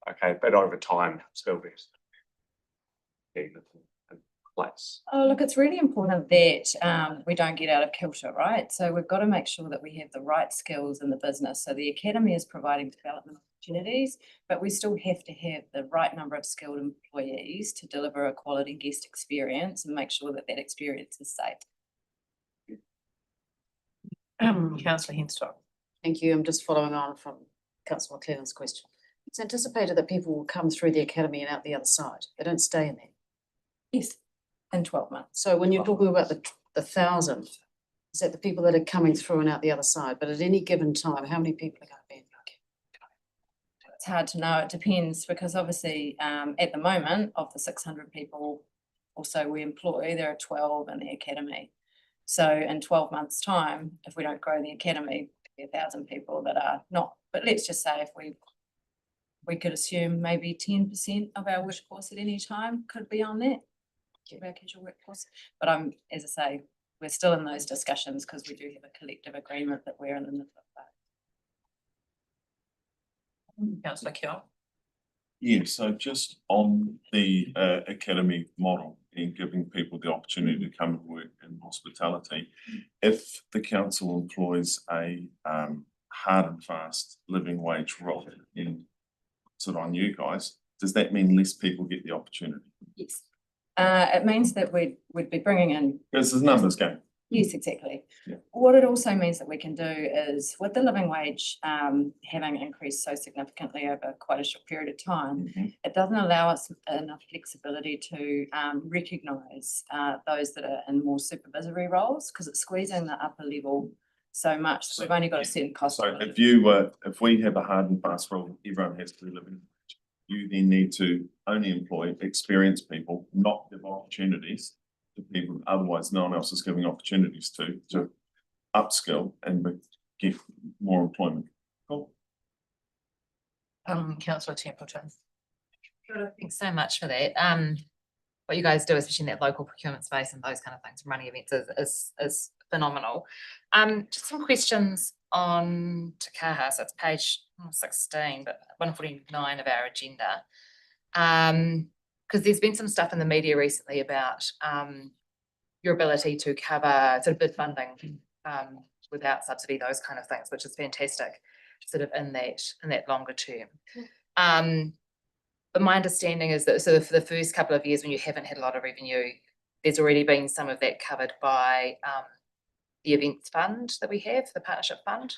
Okay, but over time, still be in place. Oh, look, it's really important that we don't get out of kilter, right? So we've got to make sure that we have the right skills in the business. So the academy is providing development opportunities, but we still have to have the right number of skilled employees to deliver a quality guest experience and make sure that that experience is safe. Councillor Henstock. Thank you. I'm just following on from Councillor McLennan's question. It's anticipated that people will come through the academy and out the other side. They don't stay in there. Yes, in 12 months. So when you're talking about the 1,000, is that the people that are coming through and out the other side? But at any given time, how many people are going to be in the academy? It's hard to know. It depends because obviously at the moment of the 600 people also we employ, there are 12 in the academy. So in 12 months time, if we don't grow the academy, there'll be 1,000 people that are not, but let's just say if we could assume maybe 10% of our workforce at any time could be on that, our casual workforce. But as I say, we're still in those discussions because we do have a collective agreement that we're in the middle of that. Councillor Keogh. Yeah, so just on the academy model and giving people the opportunity to come and work in hospitality, if the council employs a hard and fast living wage role in sort of on you guys, does that mean less people get the opportunity? Yes. It means that we'd be bringing in. Because there's numbers game. Yes, exactly. Yeah. What it also means that we can do is with the living wage having increased so significantly over quite a short period of time, it doesn't allow us enough flexibility to recognise those that are in more supervisory roles because it's squeezing the upper level so much. So we've only got a certain cost. So if we have a hard and fast rule, everyone has to be living wage. You then need to only employ experienced people, not give opportunities to people otherwise no one else is giving opportunities to upskill and get more employment. Cool. Councillor Templeton. Thanks so much for that. What you guys do, especially in that local procurement space and those kind of things, running events is phenomenal. Just some questions on Takaha. So it's page 16, but 149 of our agenda. Because there's been some stuff in the media recently about your ability to cover sort of bid funding without subsidy, those kind of things, which is fantastic, sort of in that longer term. But my understanding is that sort of for the first couple of years when you haven't had a lot of revenue, there's already been some of that covered by the events fund that we have, the partnership fund.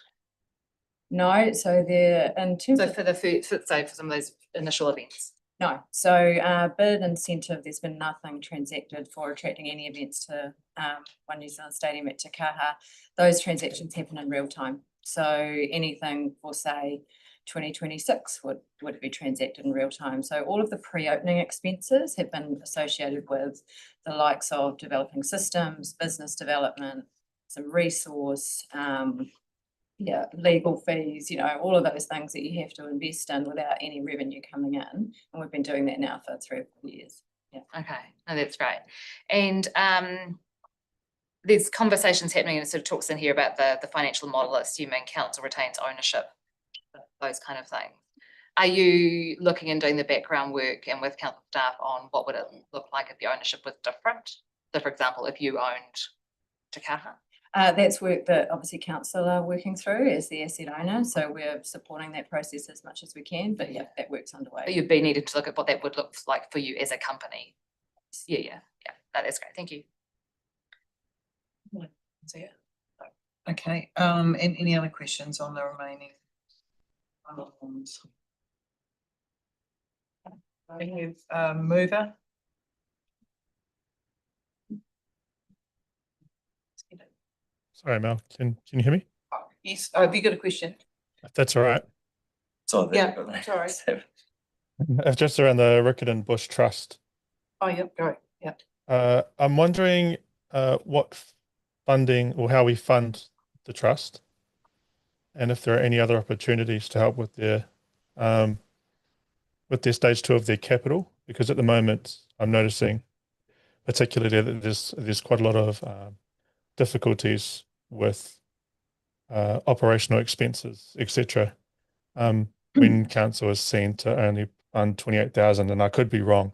No, so in terms of for the first, so for some of those initial events. No, so bid incentive, there's been nothing transacted for attracting any events to One New Zealand Stadium at Takaha. Those transactions happen in real time. So anything for say 2026 would be transacted in real time. So all of the pre-opening expenses have been associated with the likes of developing systems, business development, some resource, legal fees, all of those things that you have to invest in without any revenue coming in. And we've been doing that now for 3 or 4 years. Yeah. Okay, no, that's great. And there's conversations happening and sort of talks in here about the financial model, assuming council retains ownership, those kind of things. Are you looking and doing the background work and with council staff on what would it look like if the ownership was different? So for example, if you owned Takaha? That's work that obviously council are working through as the asset owner, so we're supporting that process as much as we can, but yeah, that work's underway. But you'd be needed to look at what that would look like for you as a company. Yeah, that is great, thank you. Okay, and any other questions on the remaining items? We have mover. Sorry, Mel, can you hear me? Yes, have you got a question? If that's all right. Yeah, sorry. It's just around the Riccarton Bush Trust. Oh, yep, go, yep. I'm wondering what funding or how we fund the trust, and if there are any other opportunities to help with their stage 2 of their capital, because at the moment I'm noticing particularly that there's quite a lot of difficulties with operational expenses, etc. When council is seen to only fund 28,000, and I could be wrong.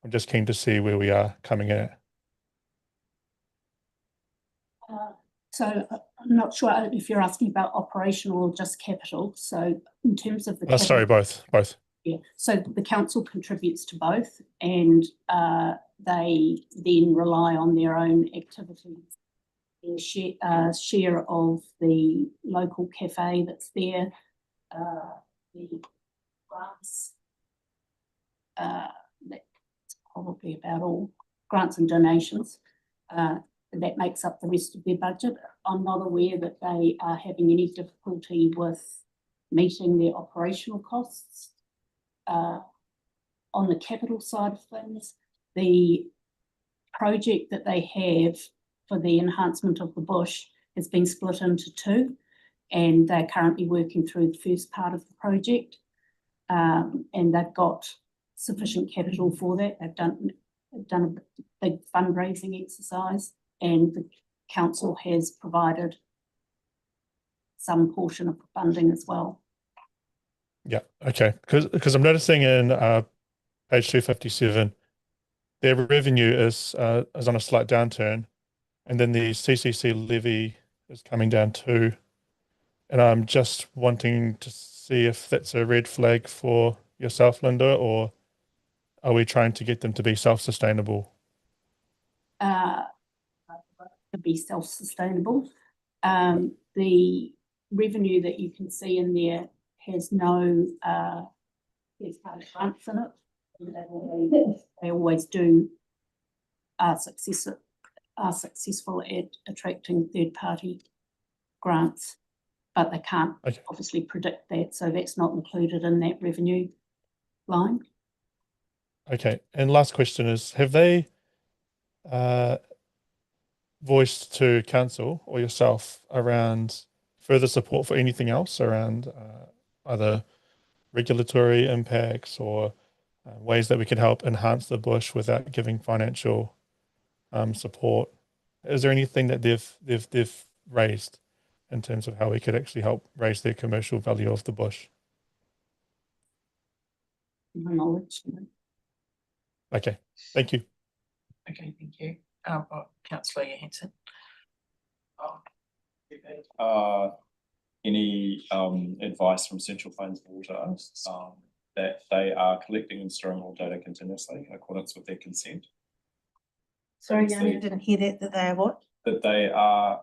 I'm just keen to see where we are coming in at. So I'm not sure if you're asking about operational or just capital. So in terms of the Sorry, both. Yeah, so the council contributes to both, and they then rely on their own activities. Their share of the local cafe that's there, the grants, that's probably about all, grants and donations. That makes up the rest of their budget. I'm not aware that they are having any difficulty with meeting their operational costs. On the capital side of things, the project that they have for the enhancement of the bush has been split into two, and they're currently working through the first part of the project, and they've got sufficient capital for that. They've done a big fundraising exercise, and the council has provided some portion of the funding as well. Yeah, okay, because I'm noticing in page 257, their revenue is on a slight downturn, and then the CCC levy is coming down too. And I'm just wanting to see if that's a red flag for yourself, Linda, or are we trying to get them to be self-sustainable? To be self-sustainable. The revenue that you can see in there has no grants in it. They always do are successful at attracting third-party grants, but they can't obviously predict that, so that's not included in that revenue line. Okay, and last question is, have they voiced to council or yourself around further support for anything else around either regulatory impacts or ways that we can help enhance the bush without giving financial support? Is there anything that they've raised in terms of how we could actually help raise their commercial value of the bush? My knowledge. Okay, thank you. Okay, thank you. Councillor Hanson. Any advice from Central Plains Water that they are collecting and storing all data continuously in accordance with their consent? Sorry, I didn't hear that they are what? That they are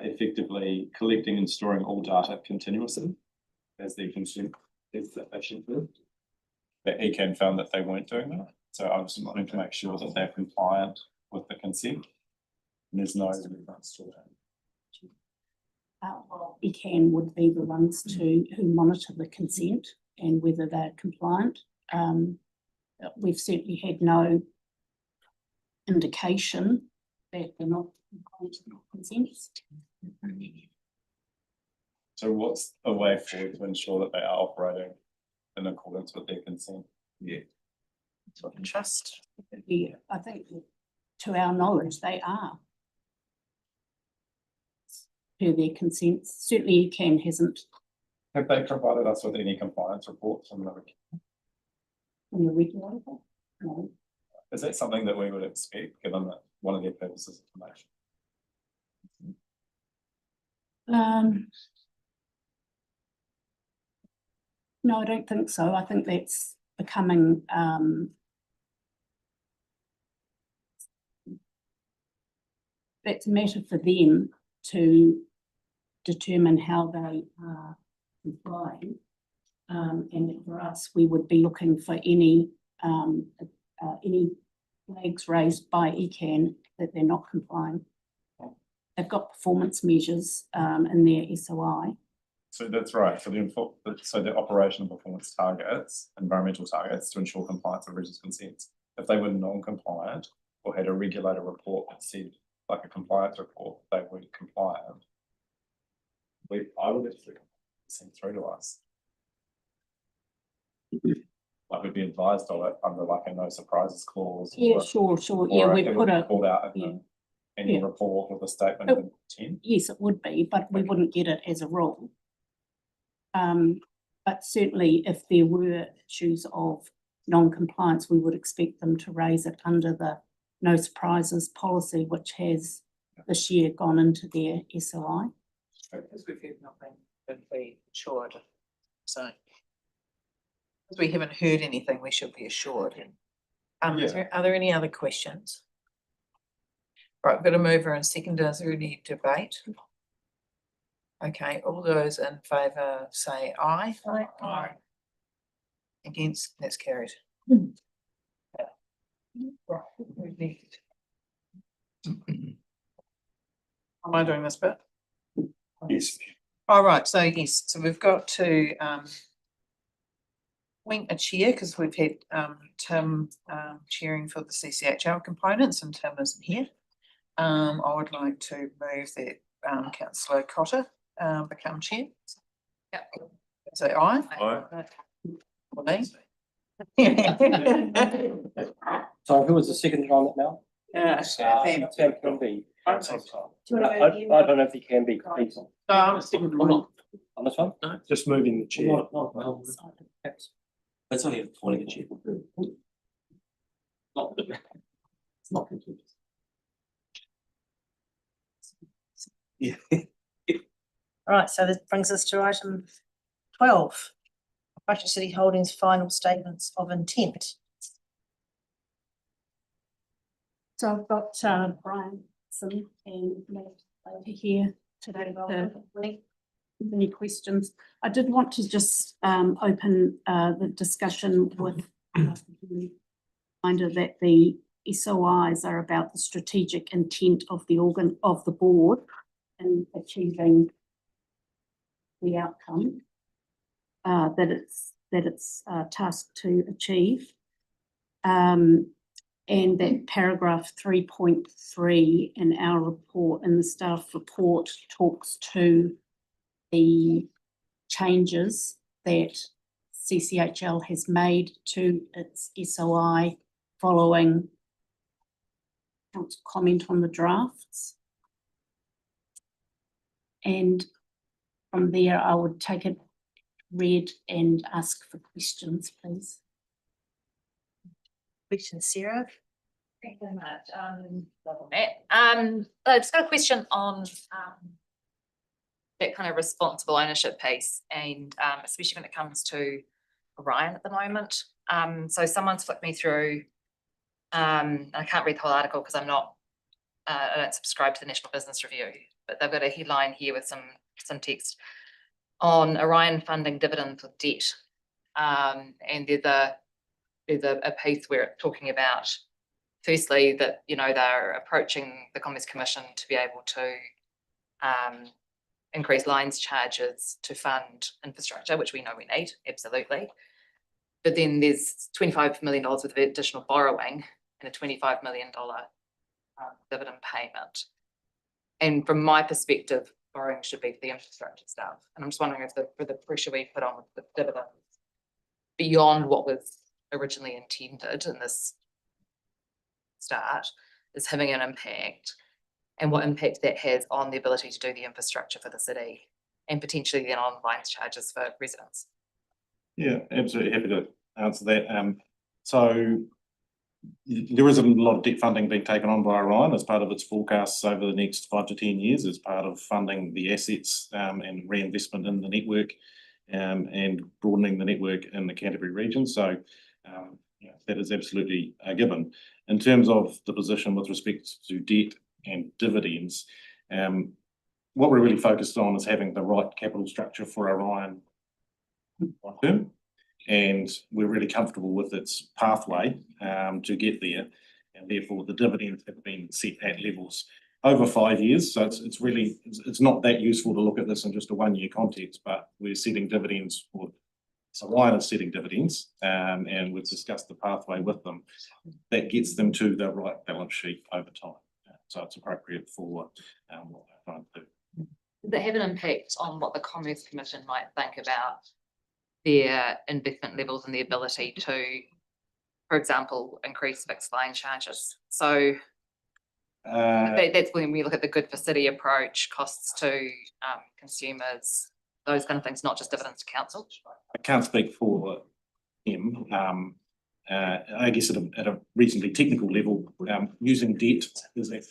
effectively collecting and storing all data continuously as their consent is sufficient. That ECAN found that they weren't doing that. So I was wanting to make sure that they're compliant with the consent. And there's no reference to that. ECAN would be the ones who monitor the consent and whether they're compliant. We've certainly had no indication that they're not compliant with consents. So what's a way forward to ensure that they are operating in accordance with their consent? Yeah. Trust. Yeah, I think to our knowledge, they are. Per their consents. Certainly ECAN hasn't Have they provided us with any compliance reports from the, From the regulator? No. is that something that we would expect, given that one of their purposes is information? No, I don't think so. I think that's becoming, that's a matter for them to determine how they are complying. And for us, we would be looking for any flags raised by ECAN that they're not complying. They've got performance measures in their SOI. So that's right, so the operational performance targets, environmental targets to ensure compliance of registered consents. If they were non-compliant or had a regulator report that said, like a compliance report, they weren't compliant, I would have sent through to us. Like we'd be advised of it under like a no surprises clause. Yeah, sure. Yeah, we put a. Called out in the annual report with a statement of intent. Yes, it would be, but we wouldn't get it as a rule. But certainly if there were issues of non-compliance, we would expect them to raise it under the no surprises policy, which has this year gone into their SOI. Because we've not been assured, so. Because we haven't heard anything, we should be assured. Are there any other questions? Right, we're going to move around second. Is there any debate? Okay, all those in favour say aye. Aye. Against, that's carried. Right, am I doing this bit? Yes. All right, so yes, so we've got to appoint a chair because we've had Tim chairing for the CCHL components and Tim isn't here. I would like to move that councillor Cotter become chair. Yep. Say aye. Aye. Me. So who was the second on it now? Sam can be. I don't know if he can be. Please. On this one? No, just moving the chair. That's only appointing a chair. It's not contentious. Yeah. Right, so this brings us to item 12. Christchurch City Holdings final statements of intent. So I've got Brian and Matt over here today. Any questions? I did want to just open the discussion with reminder that the SOIs are about the strategic intent of the board in achieving the outcome that it's tasked to achieve. And that paragraph 3.3 in our report, in the staff report, talks to the changes that CCHL has made to its SOI following council comment on the drafts. And from there, I would take it read and ask for questions, please. Questions, Sarah? Thank you very much. I just got a question on that kind of responsible ownership piece, and especially when it comes to Orion at the moment. So someone's flipped me through. I can't read the whole article because I don't subscribe to the National Business Review, but they've got a headline here with some text on Orion funding dividends with debt, and there's a piece where it's talking about, firstly, that they're approaching the Commerce Commission to be able to increase lines charges to fund infrastructure, which we know we need, absolutely. But then there's $25 million worth of additional borrowing and a $25 million dividend payment. And from my perspective, borrowing should be for the infrastructure stuff. And I'm just wondering if for the pressure we put on with the dividends beyond what was originally intended in this start is having an impact, and what impact that has on the ability to do the infrastructure for the city. and potentially then on finance charges for residents? Yeah, absolutely happy to answer that. So there is a lot of debt funding being taken on by Orion as part of its forecasts over the next 5 to 10 years as part of funding the assets and reinvestment in the network and broadening the network in the Canterbury region. So that is absolutely a given. In terms of the position with respect to debt and dividends, what we're really focused on is having the right capital structure for Orion long term. And we're really comfortable with its pathway to get there, and therefore the dividends have been set at levels over 5 years. So it's not that useful to look at this in just a 1 year context, but we're setting dividends for. So Orion is setting dividends, and we've discussed the pathway with them that gets them to the right balance sheet over time. So it's appropriate for what they're trying to do. Does that have an impact on what the Commerce Commission might think about their investment levels and the ability to, for example, increase fixed line charges? So that's when we look at the good for city approach, costs to consumers, those kind of things, not just dividends to council. I can't speak for him. I guess at a reasonably technical level, using debt is a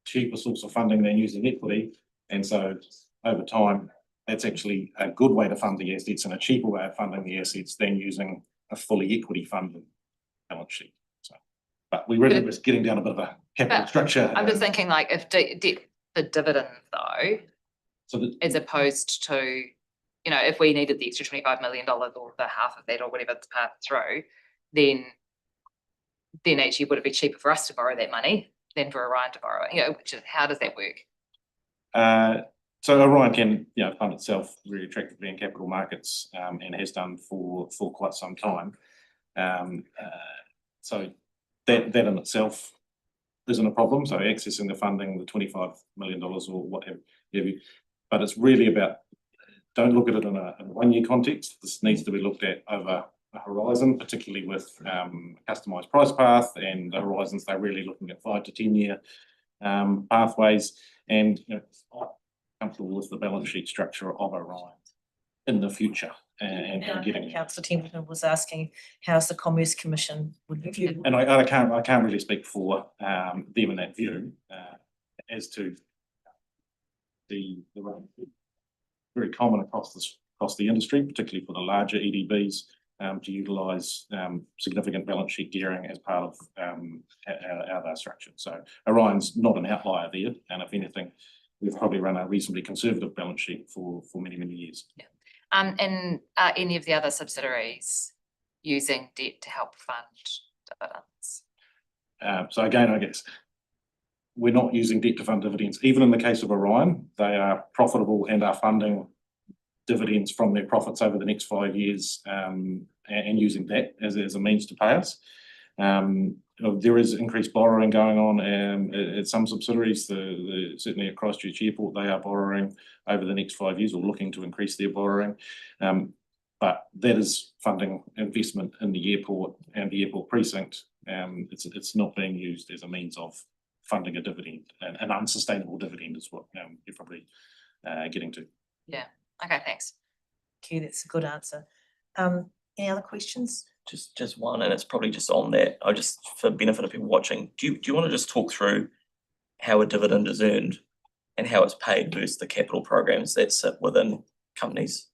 cheaper source of funding than using equity. And so over time, that's actually a good way to fund the assets and a cheaper way of funding the assets than using a fully equity funded balance sheet. So, but we really was getting down a bit of a capital structure. I'm just thinking, like, if debt for dividends though, as opposed to, if we needed the extra $25 million or the half of that or whatever to pass through, then actually would it be cheaper for us to borrow that money than for Orion to borrow it? How does that work? So Orion can, fund itself really attractively in capital markets, and has done for quite some time. So that in itself isn't a problem. So accessing the funding, the $25 million or what have you, but it's really about, don't look at it in a 1 year context. This needs to be looked at over a horizon, particularly with customised price path and the horizons. They're really looking at 5 to 10 year pathways, and comfortable with the balance sheet structure of Orion in the future and getting. Councillor Templeton was asking, how's the Commerce Commission would review? And I can't really speak for them in that view as to the very common across the industry, particularly for the larger EDBs, to utilise significant balance sheet gearing as part of our structure. So Orion's not an outlier there, and if anything, we've probably run a reasonably conservative balance sheet for many, many years. Yeah. And are any of the other subsidiaries using debt to help fund dividends? So again, I guess we're not using debt to fund dividends. Even in the case of Orion, they are profitable and are funding dividends from their profits over the next 5 years, and using that as a means to pay us. There is increased borrowing going on at some subsidiaries. Certainly at Christchurch Airport, they are borrowing over the next 5 years or looking to increase their borrowing. But that is funding investment in the airport and the airport precinct. It's not being used as a means of funding a dividend. An unsustainable dividend is what you're probably getting to. Yeah. Okay, thanks. Thank you, that's a good answer. Any other questions? Just one, and it's probably just on that. I just, for benefit of people watching, do you want to just talk through how a dividend is earned and how it's paid versus the capital programs that sit within companies?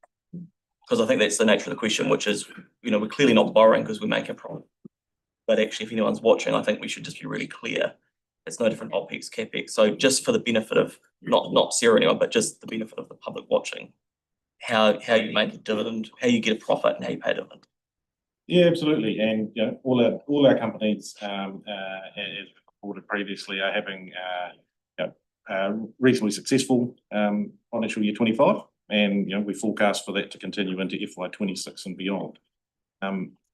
Because I think that's the nature of the question, which is, we're clearly not borrowing because we're making a profit. But actually, if anyone's watching, I think we should just be really clear. It's no different OPEX, CapEx. So just for the benefit of not Sarah anyone, but just the benefit of the public watching, how you make a dividend, how you get a profit, and how you pay a dividend. Yeah, absolutely. And all our companies, as reported previously, are having reasonably successful financial year 25, and we forecast for that to continue into FY26 and beyond.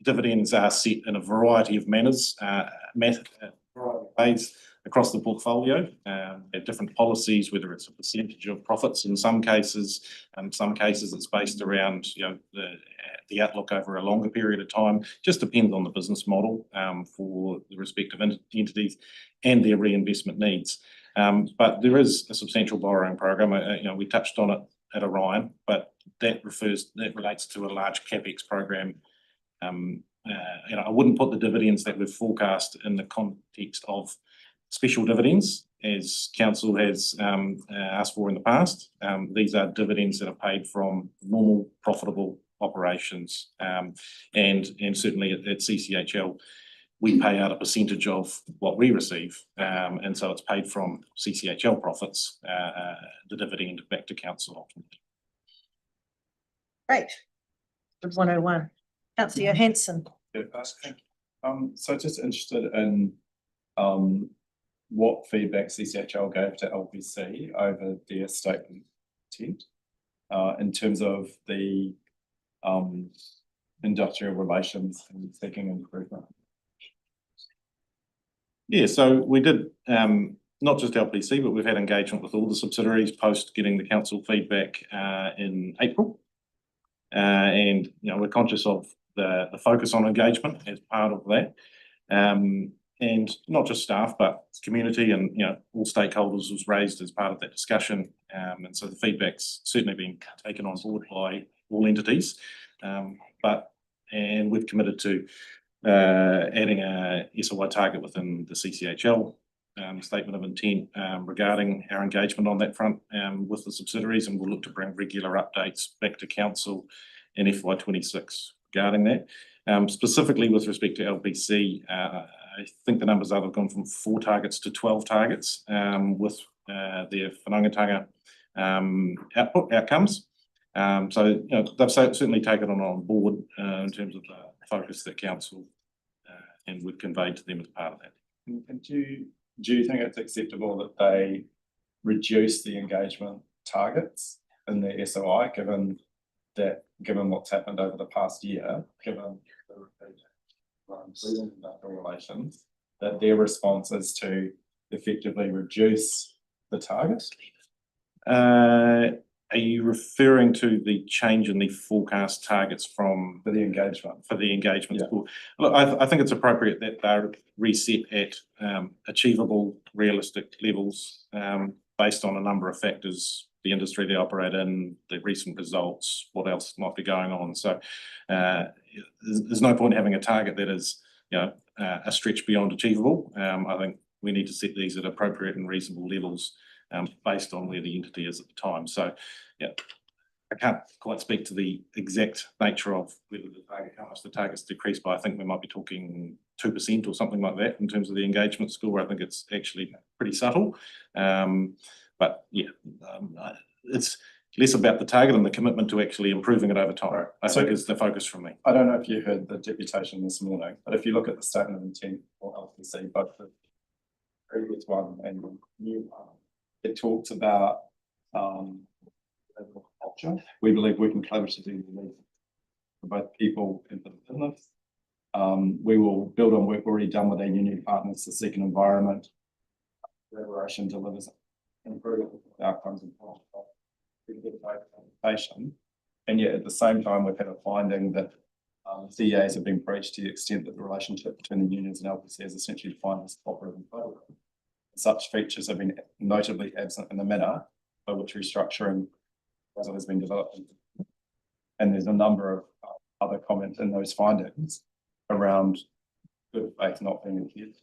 Dividends are set in a variety of manners, ways across the portfolio. At different policies, whether it's a percentage of profits in some cases, it's based around the outlook over a longer period of time. Just depends on the business model for the respective entities and their reinvestment needs. But there is a substantial borrowing program. We touched on it at Orion, but that relates to a large CapEx program. I wouldn't put the dividends that we've forecast in the context of special dividends, as council has asked for in the past. These are dividends that are paid from normal profitable operations, and certainly at CCHL, we pay out a percentage of what we receive, and so it's paid from CCHL profits, the dividend back to council ultimately. Great. 101. Councillor Johansson. So just interested in what feedback CCHL gave to LPC over their statement intent in terms of the industrial relations and seeking improvement. Yeah, so we did not just LPC, but we've had engagement with all the subsidiaries post getting the council feedback in April. And we're conscious of the focus on engagement as part of that. And not just staff, but community and all stakeholders was raised as part of that discussion. And so the feedback's certainly been taken on board by all entities. And we've committed to adding a SOI target within the CCHL statement of intent regarding our engagement on that front with the subsidiaries, and we'll look to bring regular updates back to council in FY26 regarding that. Specifically with respect to LPC, I think the numbers have gone from 4 targets to 12 targets with their whanaungatanga outcomes. So they've certainly taken it on board in terms of the focus that council and we've conveyed to them as part of that. And do you think it's acceptable that they reduce the engagement targets in the SOI, given what's happened over the past year, given the industrial relations, that their response is to effectively reduce the target? Are you referring to the change in the forecast targets for the engagement score? Look, I think it's appropriate that they're reset at achievable, realistic levels based on a number of factors: the industry they operate in, the recent results, what else might be going on. So there's no point having a target that is a stretch beyond achievable. I think we need to set these at appropriate and reasonable levels based on where the entity is at the time. So, I can't quite speak to the exact nature of whether the target, how much the target's decreased by. I think we might be talking 2% or something like that in terms of the engagement score. I think it's actually pretty subtle. But it's less about the target and the commitment to actually improving it over time. I think is the focus from me. I don't know if you heard the deputation this morning, but if you look at the statement of intent for LPC, both the previous one and the new one, it talks about culture. We believe working collaboratively for both people and for the business. We will build on work already done with our union partners to seek an environment. Collaboration delivers improvement outcomes and participation. And yet at the same time, we've had a finding that CEAs have been breached to the extent that the relationship between the unions and LPC is essentially defined as cooperative and collaborative. Such features have been notably absent in the manner by which restructuring has been developed. And there's a number of other comments in those findings around good faith not being adhered to.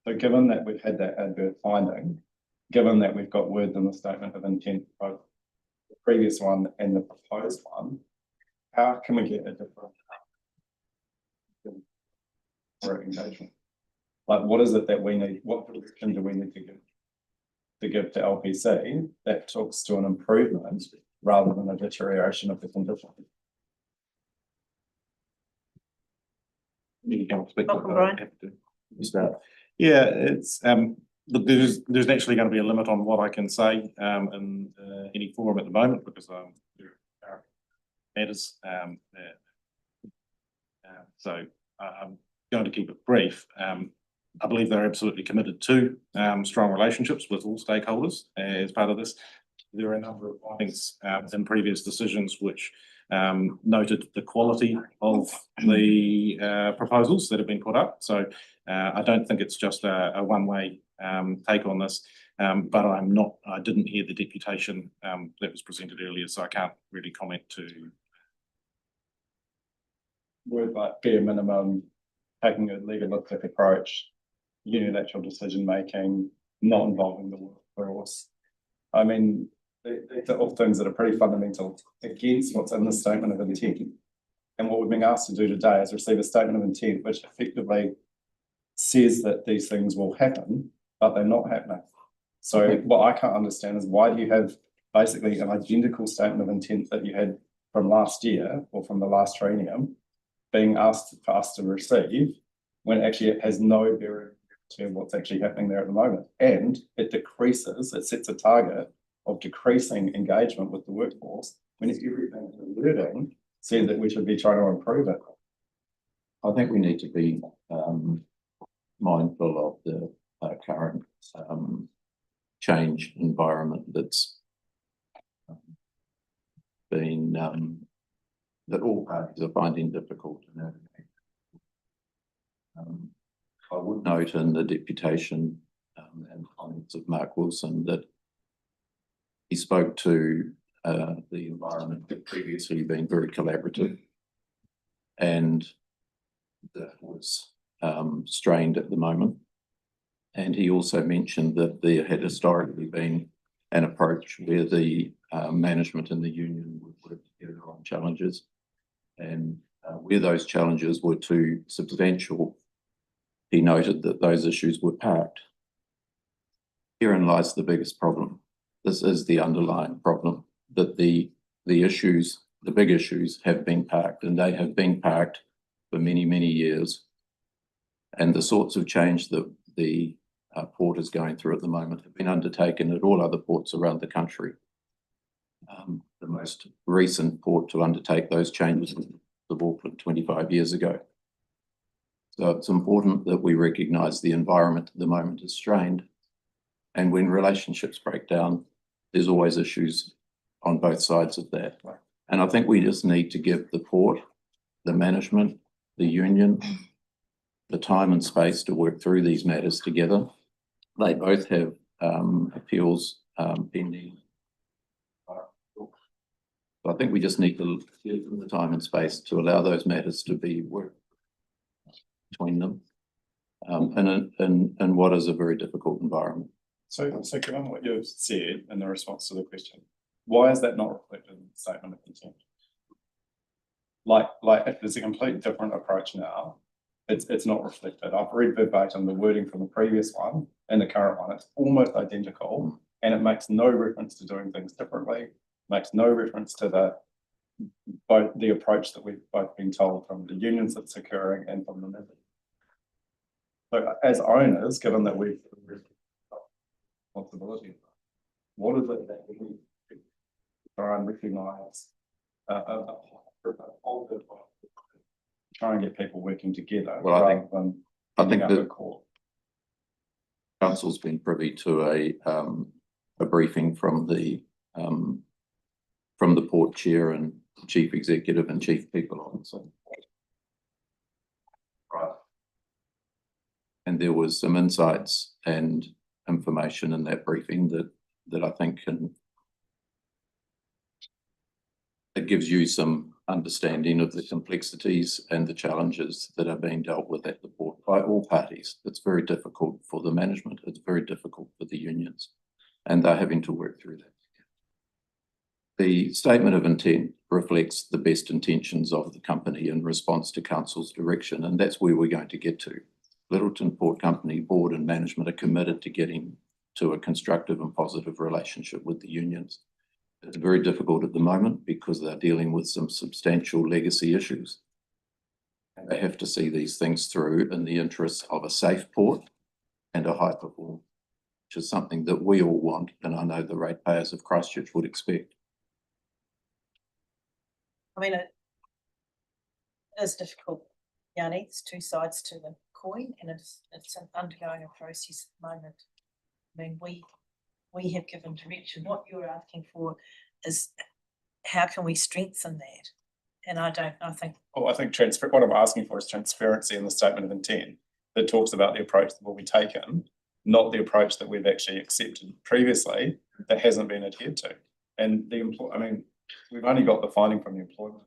So given that we've had that adverse finding, given that we've got words in the statement of intent, both the previous one and the proposed one, how can we get a different engagement? Like, what is it that we need? What direction do we need to give to LPC that talks to an improvement rather than a deterioration of the condition? Yeah, it's look, there's actually going to be a limit on what I can say in any forum at the moment, because there are matters. So I'm going to keep it brief. I believe they're absolutely committed to strong relationships with all stakeholders as part of this. There are a number of findings in previous decisions which noted the quality of the proposals that have been put up. So I don't think it's just a one-way take on this. But I didn't hear the deputation that was presented earlier, so I can't really comment to. Word like bare minimum, taking a legalistic approach, unilateral decision making, not involving the workforce. I mean, these are all things that are pretty fundamental against what's in the statement of intent. And what we're being asked to do today is receive a statement of intent which effectively says that these things will happen, but they're not happening. So what I can't understand is why do you have basically an identical statement of intent that you had from last year or from the last triennium being asked for us to receive when actually it has no bearing to what's actually happening there at the moment. And it sets a target of decreasing engagement with the workforce when everything in the wording says that we should be trying to improve it. I think we need to be mindful of the current change environment that's been that all parties are finding difficult to navigate. I would note in the deputation and comments of Mark Wilson that he spoke to the environment that previously been very collaborative, and that was strained at the moment. And he also mentioned that there had historically been an approach where the management and the union would work together on challenges, and where those challenges were too substantial, he noted that those issues were parked. Herein lies the biggest problem. This is the underlying problem, that the big issues have been parked, and they have been parked for many, many years. And the sorts of change that the port is going through at the moment have been undertaken at all other ports around the country. The most recent port to undertake those changes was the Auckland 25 years ago. So it's important that we recognise the environment at the moment is strained, and when relationships break down, there's always issues on both sides of that. And I think we just need to give the port, the management, the union, the time and space to work through these matters together. They both have appeals pending. So I think we just need to give them the time and space to allow those matters to be worked between them, and what is a very difficult environment. So given what you've said in the response to the question, why is that not reflected in the statement of intent? Like there's a completely different approach now. It's not reflected. I've read verbatim the wording from the previous one and the current one. It's almost identical, and it makes no reference to doing things differently. Makes no reference to both the approach that we've both been told from the unions that's occurring and from the members. So as owners, given that we've responsibility, what is it that we need to try and recognise try and get people working together? Well, I think the council's been privy to a briefing from the port chair and chief executive and chief people officer. Right. And there was some insights and information in that briefing that I think it gives you some understanding of the complexities and the challenges that are being dealt with at the port by all parties. It's very difficult for the management, it's very difficult for the unions, and they're having to work through that. The statement of intent reflects the best intentions of the company in response to council's direction, and that's where we're going to get to. Lyttelton Port Company board and management are committed to getting to a constructive and positive relationship with the unions. It's very difficult at the moment because they're dealing with some substantial legacy issues. And they have to see these things through in the interests of a safe port and a high performance, which is something that we all want, and I know the ratepayers of Christchurch would expect. I mean, it is difficult, Yanni. There's two sides to the coin, and it's undergoing a process at the moment. I mean, we have given direction. What you're asking for is how can we strengthen that? And I think. Oh, I think what I'm asking for is transparency in the statement of intent that talks about the approach that will be taken not the approach that we've actually accepted previously that hasn't been adhered to. And we've only got the finding from the employment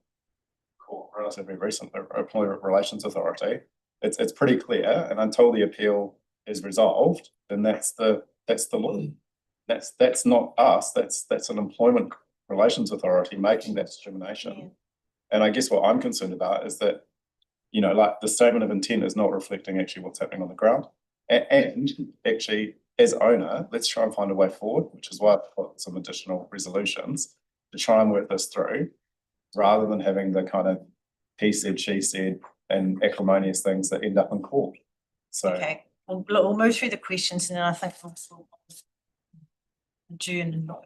court relatively recent, the Employer Relations Authority. It's pretty clear, and until the appeal is resolved, then that's the law. That's not us, that's an Employment Relations Authority making that determination. Yeah. And I guess what I'm concerned about is that, like the statement of intent is not reflecting actually what's happening on the ground. And actually, as owner, let's try and find a way forward, which is why I've put some additional resolutions to try and work this through, rather than having the kind of he said, she said, and acrimonious things that end up in court. So Okay, we'll move through the questions and then I think we'll adjourn and not.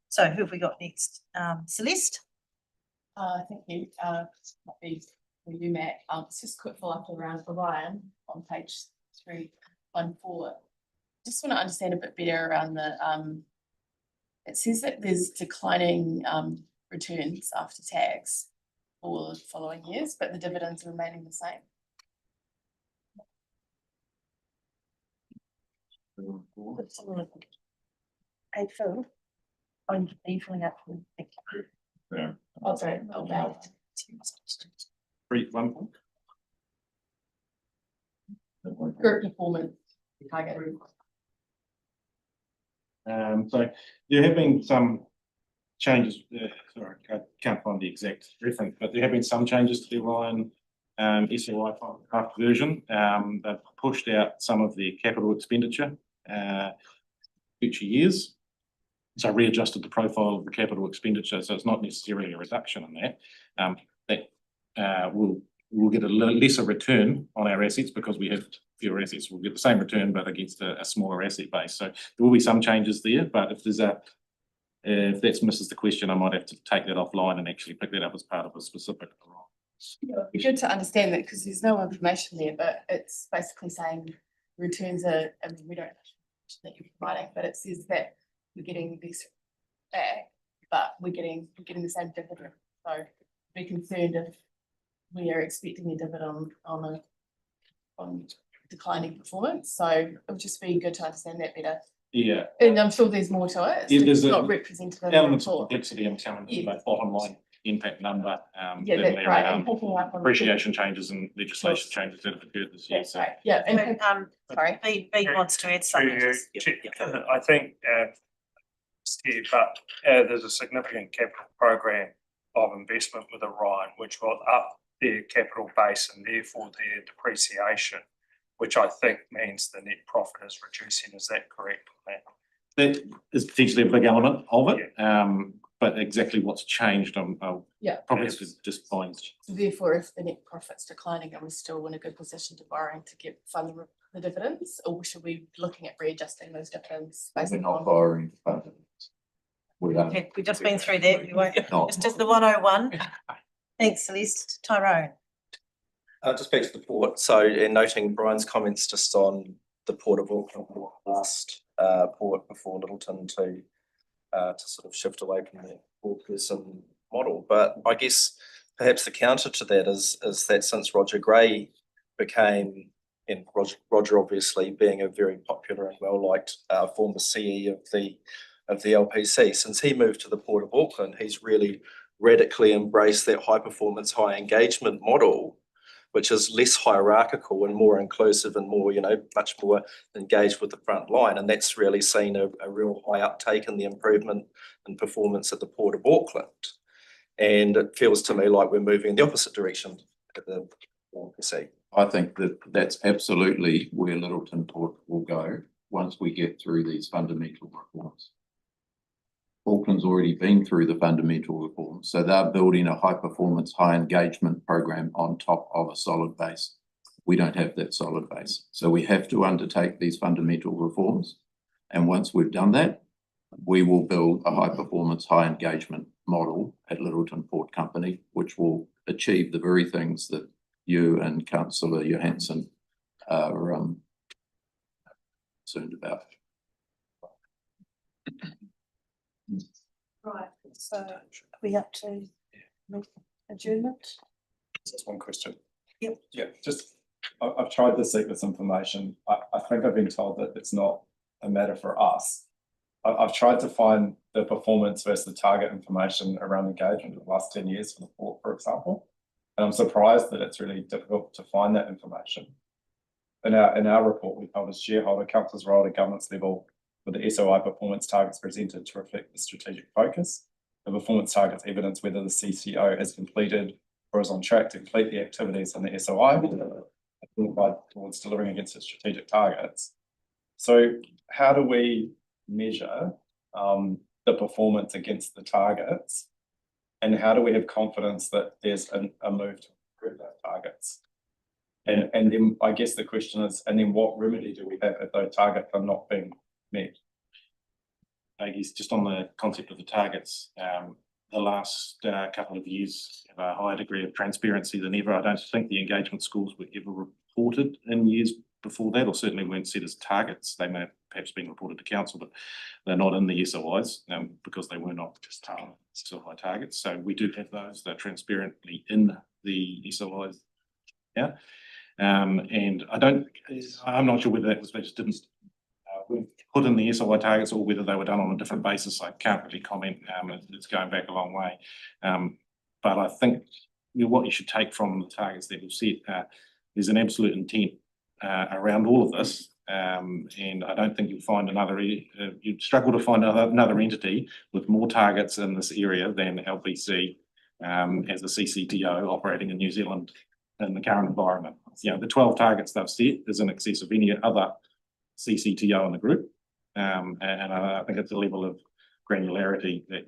So who have we got next? Celeste? Thank you. Might be for you, Matt. It's just a quick follow-up around Orion on page 314. Just want to understand a bit better around the, it says that there's declining returns after tax for the following years, but the dividends are remaining the same. Hey, Phil. Are you filling out? yeah. Oh, sorry. Oh, wow. 314. Group performance target. So there have been some changes, sorry, I can't find the exact reference, but there have been some changes to the Orion SLI draft version. They've pushed out some of the capital expenditure future years. So readjusted the profile of the capital expenditure, so it's not necessarily a reduction in that. We'll get a lesser return on our assets because we have fewer assets. We'll get the same return, but against a smaller asset base. So there will be some changes there, but if that misses the question, I might have to take that offline and actually pick that up as part of a specific. Yeah, it'd be good to understand that because there's no information there, but it's basically saying returns are, I mean, we don't know that you're providing, but it says that we're getting this back, but we're getting the same dividend. So be concerned if we are expecting a dividend on declining performance. So it would just be good to understand that better. Yeah. And I'm sure there's more to it. Yeah, It's not represented in the elements of report. complexity and telling the bottom line impact number. Yeah, then that's right. there are, I'm picking up on appreciation changes and legislation changes that have occurred this year. That's So right. Yeah, and Sorry, B wants to add something. I think, Steve, but there's a significant capital program of investment with Orion, which will up their capital base and therefore their depreciation, which I think means the net profit is reducing. Is that correct? that is potentially a big element of it. But exactly what's changed, I'll Yeah. probably have to just find. So therefore, if the net profit's declining, are we still in a good position to borrowing to get fund the dividends, or should we be looking at readjusting those dividends based We're not on? borrowing to fund it. Okay, we've just been through that. We won't, No. it's just the 101. Thanks, Celeste. Tyrone. Just back to the port. So in noting Brian's comments just on the Port of Auckland last port before Littleton to sort of shift away from the four-person model. But I guess perhaps the counter to that is that since Roger Gray became, and Roger obviously being a very popular and well-liked former CE of the LPC, since he moved to the Port of Auckland, he's really radically embraced that high performance, high engagement model, which is less hierarchical and more inclusive and more, much more engaged with the front line. And that's really seen a real high uptake in the improvement and performance at the Port of Auckland. And it feels to me like we're moving in the opposite direction at the LPC. I think that that's absolutely where Littleton Port will go once we get through these fundamental reforms. Auckland's already been through the fundamental reforms, so they're building a high performance, high engagement program on top of a solid base. We don't have that solid base. So we have to undertake these fundamental reforms. And once we've done that, we will build a high performance, high engagement model at Littleton Port Company, which will achieve the very things that you and Councillor Johansson are concerned about. Right, so are we up to adjournment? Just one question. Yep. Yeah, just I've tried to seek this information. I think I've been told that it's not a matter for us. I've tried to find the performance versus the target information around engagement in the last 10 years for the port, for example. And I'm surprised that it's really difficult to find that information. In our report, we published shareholder, council's role at governance level with the SOI performance targets presented to reflect the strategic focus. The performance targets evidence whether the CCO has completed or is on track to complete the activities in the SOI towards delivering against its strategic targets. So how do we measure the performance against the targets? And how do we have confidence that there's a move to improve those targets? And then I guess the question is, and then what remedy do we have if those targets are not being met? I guess just on the concept of the targets, the last couple of years have a higher degree of transparency than ever. I don't think the engagement scores were ever reported in years before that, or certainly weren't set as targets. They may have perhaps been reported to council, but they're not in the SOIs because they were not just SOI targets. So we do have those. They're transparently in the SOIs. Yeah. And I'm not sure whether that was, they just didn't put in the SOI targets or whether they were done on a different basis. I can't really comment. It's going back a long way. But I think what you should take from the targets that we've set, there's an absolute intent around all of this. And I don't think you'll find you'd struggle to find another entity with more targets in this area than LBC as a CCTO operating in New Zealand in the current environment. You know, the 12 targets they've set is in excess of any other CCTO in the group. And I think it's a level of granularity that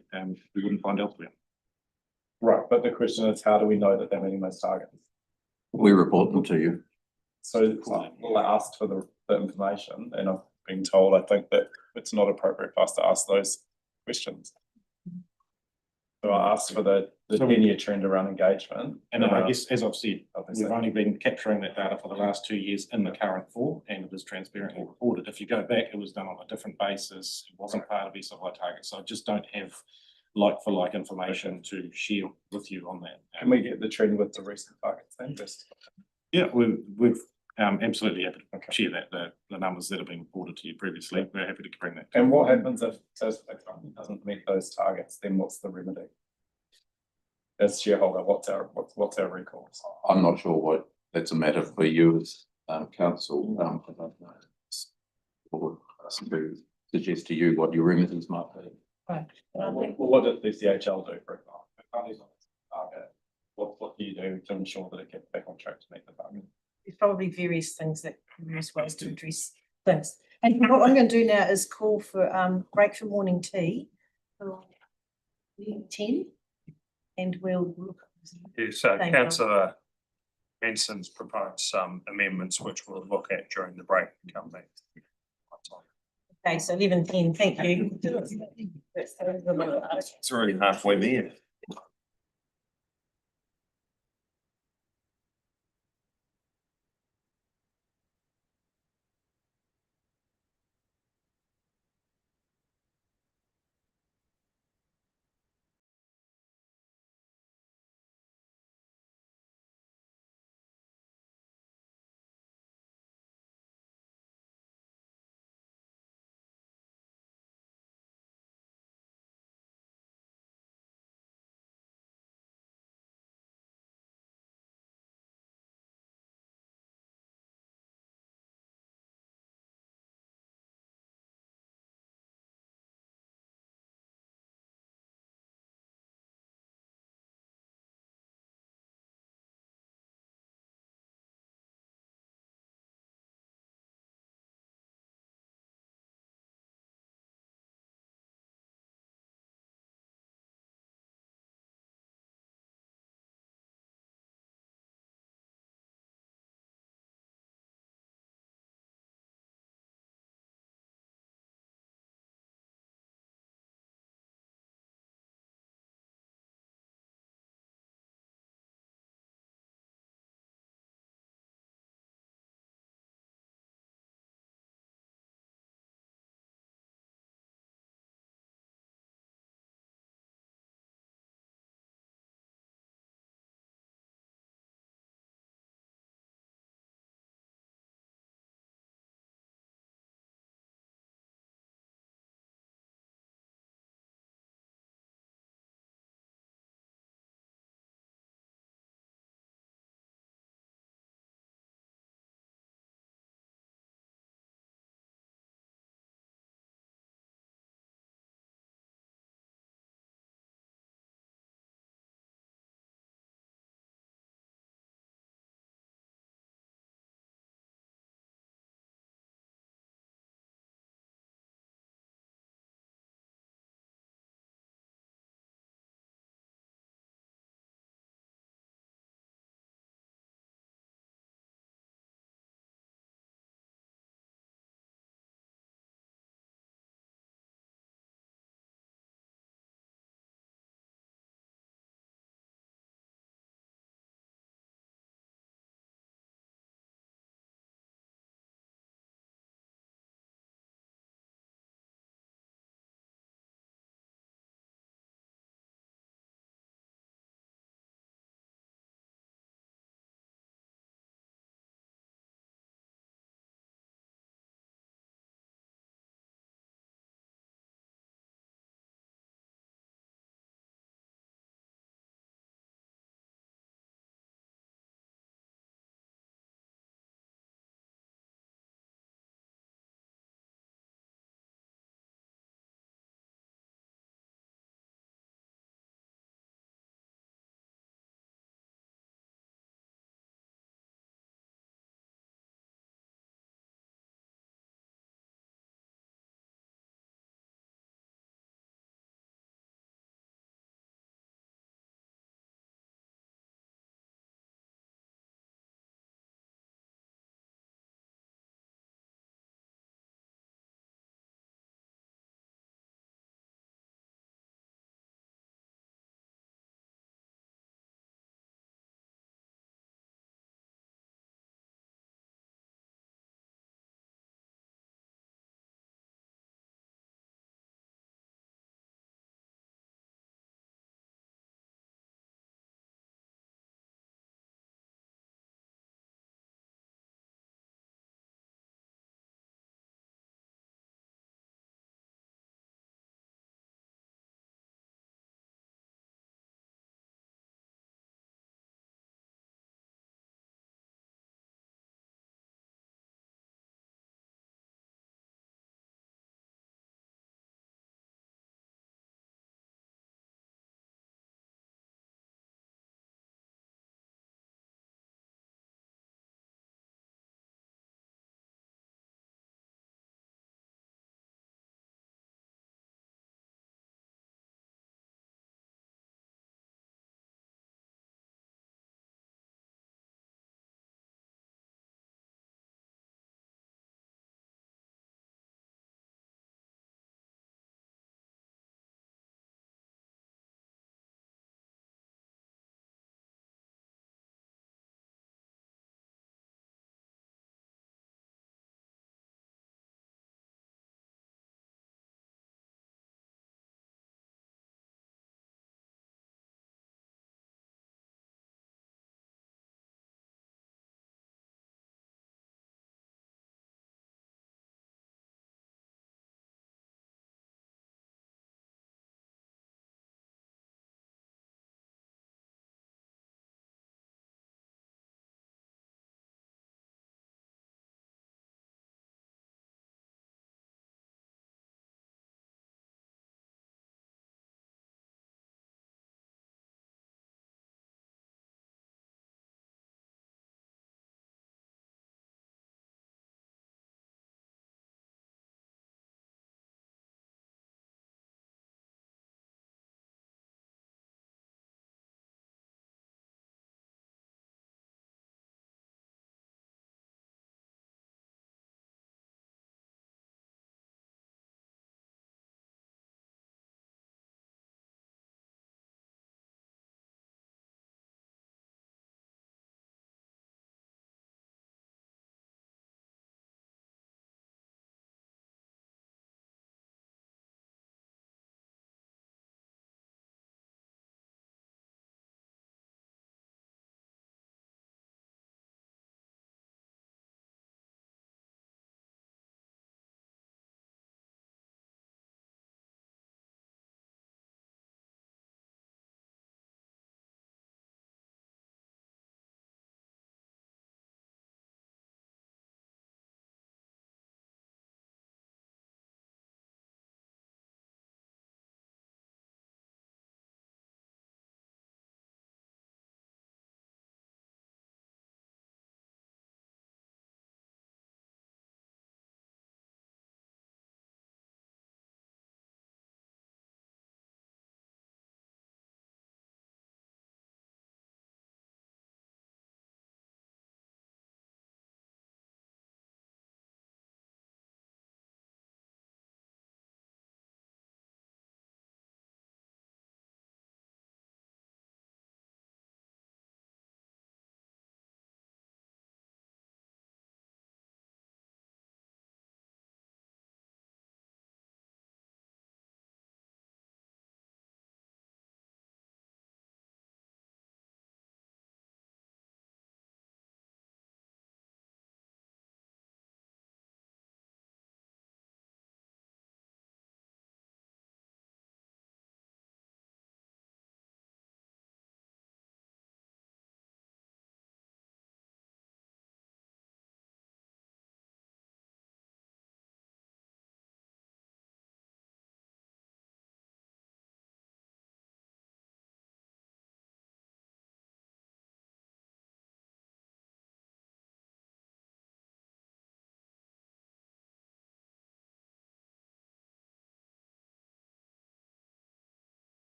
we wouldn't find elsewhere. Right, but the question is, how do we know that they're meeting those targets? We report them to you. So well, I asked for the information, and I've been told I think that it's not appropriate for us to ask those questions. So I asked for the 10-year trend around engagement. And I guess, as I've said, we've only been capturing that data for the last 2 years in the current form, and it is transparently reported. If you go back, it was done on a different basis. It wasn't part of SOI targets. So I just don't have like-for-like information to share with you on that. Can we get the trend with the recent targets then? Yeah, we've absolutely happy to share that, the numbers that have been reported to you previously. We're happy to bring that. And what happens if a company doesn't meet those targets? Then what's the remedy? As shareholder, what's our recourse? I'm not sure what that's a matter for you as council. I don't know. Or to suggest to you what your remedies might be. Right. What does the CHL do, for example? If a company's on a target, what do you do to ensure that it gets back on track to meet the target? There's probably various ways to address things. And what I'm going to do now is call for break for morning tea. 10, and we'll look. Yes, councillor Benson's proposed some amendments which we'll look at during the break and come back. Okay, so 11:10. Thank you. It's already halfway there.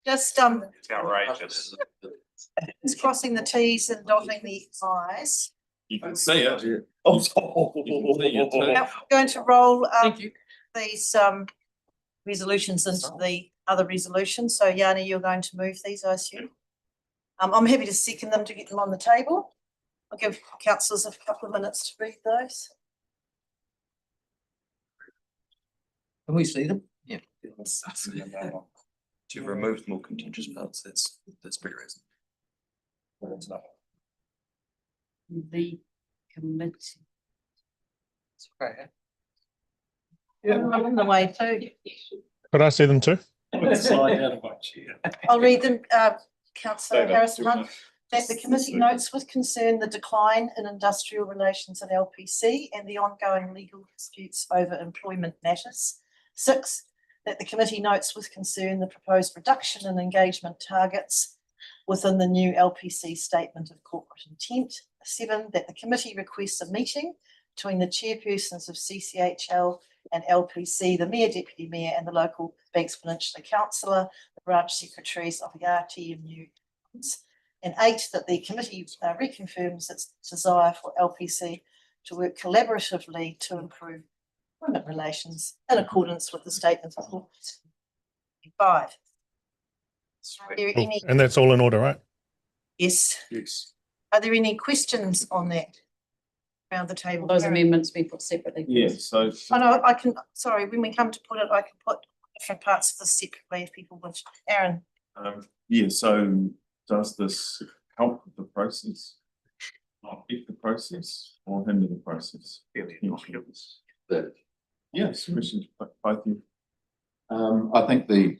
Just, It's outrageous. it's crossing the Ts and dotting the Is. You can see it. Now, we're going to roll, these, resolutions into the other resolutions. So Yanni, you're going to move these, I assume? I'm happy to second them to get them on the table. I'll give councillors a couple of minutes to read those. Can we see them? Yeah. To remove more contentious parts, that's pretty reasonable. The committee. Yeah. I'm on the way too. Could I see them too? Slide out of my chair. I'll read them, councillor Harrison. That the committee notes with concern the decline in industrial relations in LPC and the ongoing legal disputes over employment matters. 6, that the committee notes with concern the proposed reduction in engagement targets within the new LPC statement of corporate intent. 7, that the committee requests a meeting between the chairpersons of CCHL and LPC, the Mayor, Deputy Mayor and the local Banks Peninsula Councillor, the branch secretaries of the RTMU. And 8, that the committee reconfirms its desire for LPC to work collaboratively to improve employment relations in accordance with the statement of corporate. 5. Are there Cool. any? And that's all in order, right? Yes. Yes. Are there any questions on that around the table? Those amendments be put separately. Yes, so. Oh no, I can, sorry, when we come to put it, I can put different parts of this separately if people wish. Aaron? Yeah, so does this help with the process? Not affect the process or hinder the process? Yes, questions, both of you. I think the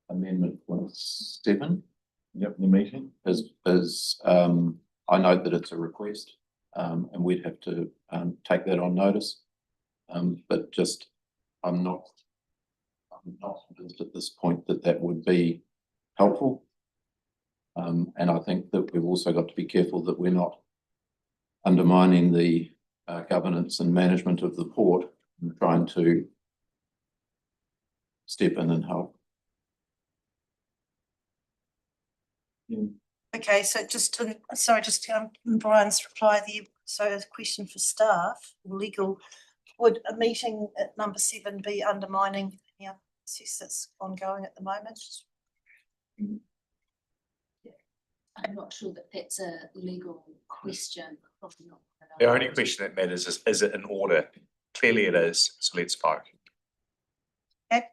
amendment 7. Yep, the meeting. Is I note that it's a request, and we'd have to take that on notice. But just, I'm not convinced at this point that that would be helpful. And I think that we've also got to be careful that we're not undermining the governance and management of the port and trying to step in and help. Okay, so just, sorry, just Brian's reply there. So a question for staff, legal, would a meeting at number 7 be undermining the process that's ongoing at the moment? I'm not sure that that's a legal question. Probably not. The only question that matters is it in order? Clearly it is, so let's vote. Okay.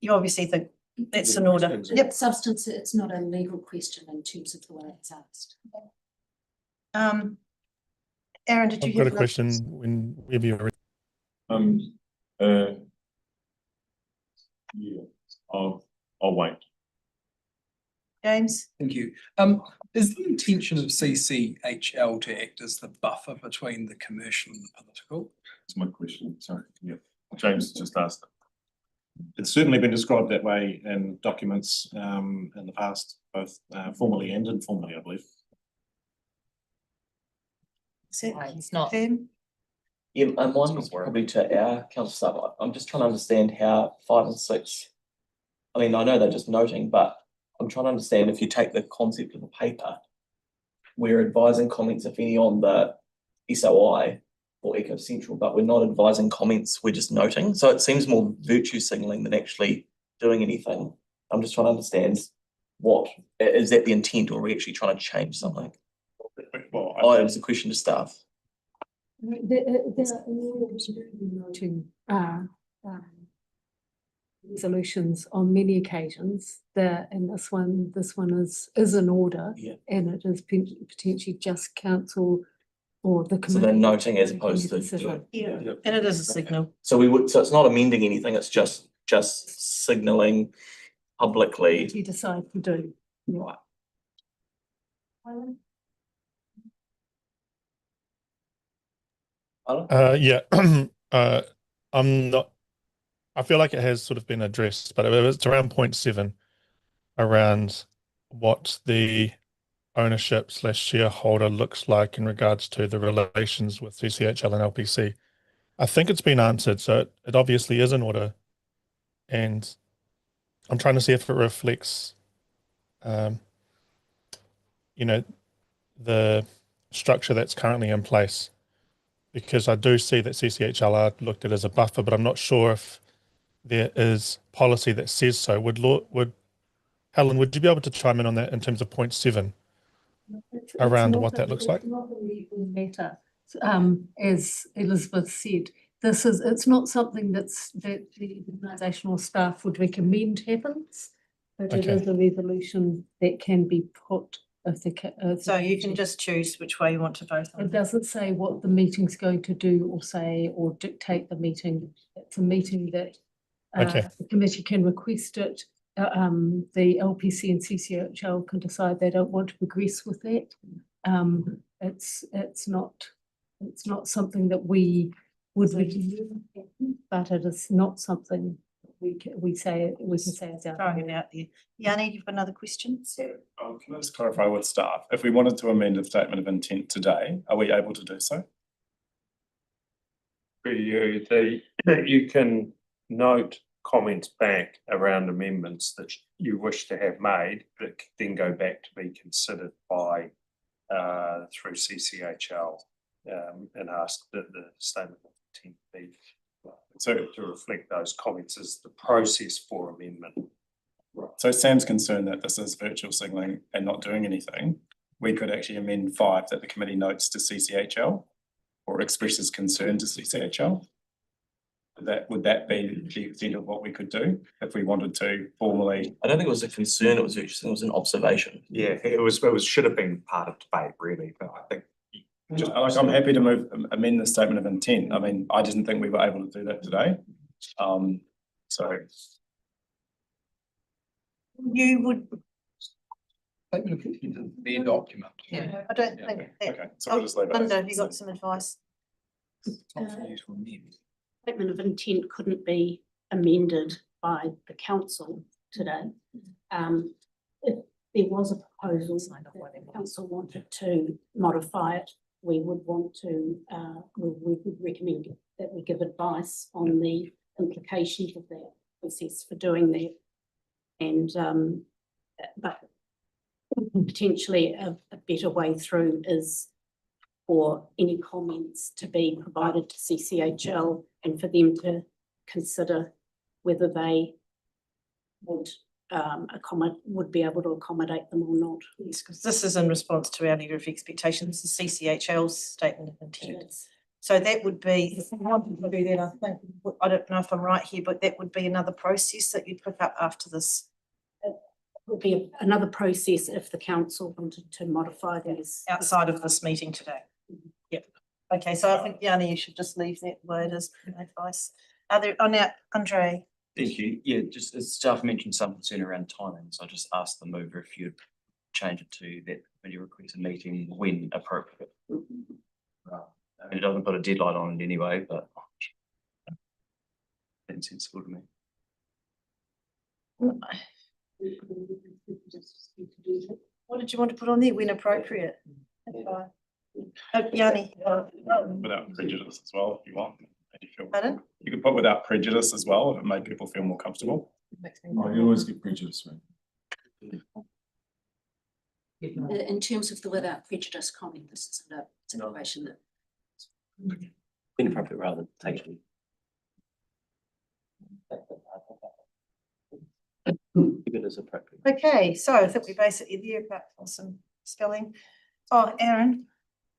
You obviously think that's in order. Yep. Substance, it's not a legal question in terms of the way it's asked. Aaron, did you I've got a have question whenever you're ready. Yeah, I'll wait. James? Thank you. Is the intention of CCHL to act as the buffer between the commercial and the political? That's my question, sorry, yeah. James just asked. It's certainly been described that way in documents in the past, both formally and informally, I believe. It's not. Yeah, and one was probably to our council. I'm just trying to understand how 5 and 6. I mean, I know they're just noting, but I'm trying to understand if you take the concept of the paper, we're advising comments, if any, on the SOI or Eco Central, but we're not advising comments, we're just noting. So it seems more virtue signalling than actually doing anything. I'm just trying to understand what, is that the intent, or are we actually trying to change something? Well, it was a question to staff. Noting resolutions on many occasions, and this one is in order, and it is potentially just council or the committee. So they're noting as opposed to decision. Yeah, and it is a signal. So we would, so it's not amending anything, it's just signalling publicly. What you decide to do. Right. Yeah, I'm not, I feel like it has sort of been addressed, but it's around point 7, around what the ownership / shareholder looks like in regards to the relations with CCHL and LPC. I think it's been answered, so it obviously is in order. And I'm trying to see if it reflects, you know, the structure that's currently in place. Because I do see that CCHL are looked at as a buffer, but I'm not sure if there is policy that says so. Would Helen, would you be able to chime in on that in terms of point 7 around what that looks like? It's not a legal matter, as Elizabeth said. It's not something that the organisational staff would recommend happens, but it Okay. is a resolution that can be put if the. So you can just choose which way you want to vote on. It doesn't say what the meeting's going to do or say or dictate the meeting. It's a meeting that Okay. the committee can request it. The LPC and CCHL can decide they don't want to progress with that. It's not something that we would recommend, but it is not something we can say as our. Throwing it out there. Yanni, you've got another question? Can I just clarify with staff? If we wanted to amend a statement of intent today, are we able to do so? You can note comments back around amendments that you wish to have made that could then go back to be considered by through CCHL and ask that the statement of intent be so to reflect those comments as the process for amendment. Right. So Sam's concerned that this is virtual signalling and not doing anything. We could actually amend 5 that the committee notes to CCHL or expresses concern to CCHL. Would that be the extent of what we could do if we wanted to formally? I don't think it was a concern, it was an observation. Yeah, it was should have been part of debate really, but I think. Just like I'm happy to amend the statement of intent. I mean, I didn't think we were able to do that today. So. You would. Statement of intent is their document. Yeah, I don't think. Okay, so we'll just leave it. Linda, have you got some advice? Statement of intent couldn't be amended by the council today. If there was a proposal that the council wanted to modify it, we would want to, we would recommend that we give advice on the implications of that process for doing that. And, but potentially a better way through is for any comments to be provided to CCHL and for them to consider whether they would would be able to accommodate them or not. Yes, because this is in response to our letter of expectations, the CCHL's statement of intent. Yes. So that would be, if we wanted to do that, I think, I don't know if I'm right here, but that would be another process that you'd pick up after this. It would be another process if the council wanted to modify these. Outside of this meeting today. Yep. Okay, so I think, Yanni, you should just leave that where it is, advice. Are there, Andre? Thank you. Yeah, just as staff mentioned some concern around timing, so I just asked the mover if you'd change it to that video requested meeting when appropriate. I mean, it doesn't put a deadline on it anyway, but that's sensible to me. What did you want to put on there? When appropriate? Yanni. Without prejudice as well, if you want. Pardon? You could put without prejudice as well, if it made people feel more comfortable. Oh, you always get prejudice, right? In terms of the without prejudice comment, this is a situation that. Inappropriate rather than take it as appropriate. Okay, so I think we basically there apart from some spelling. Oh, Aaron.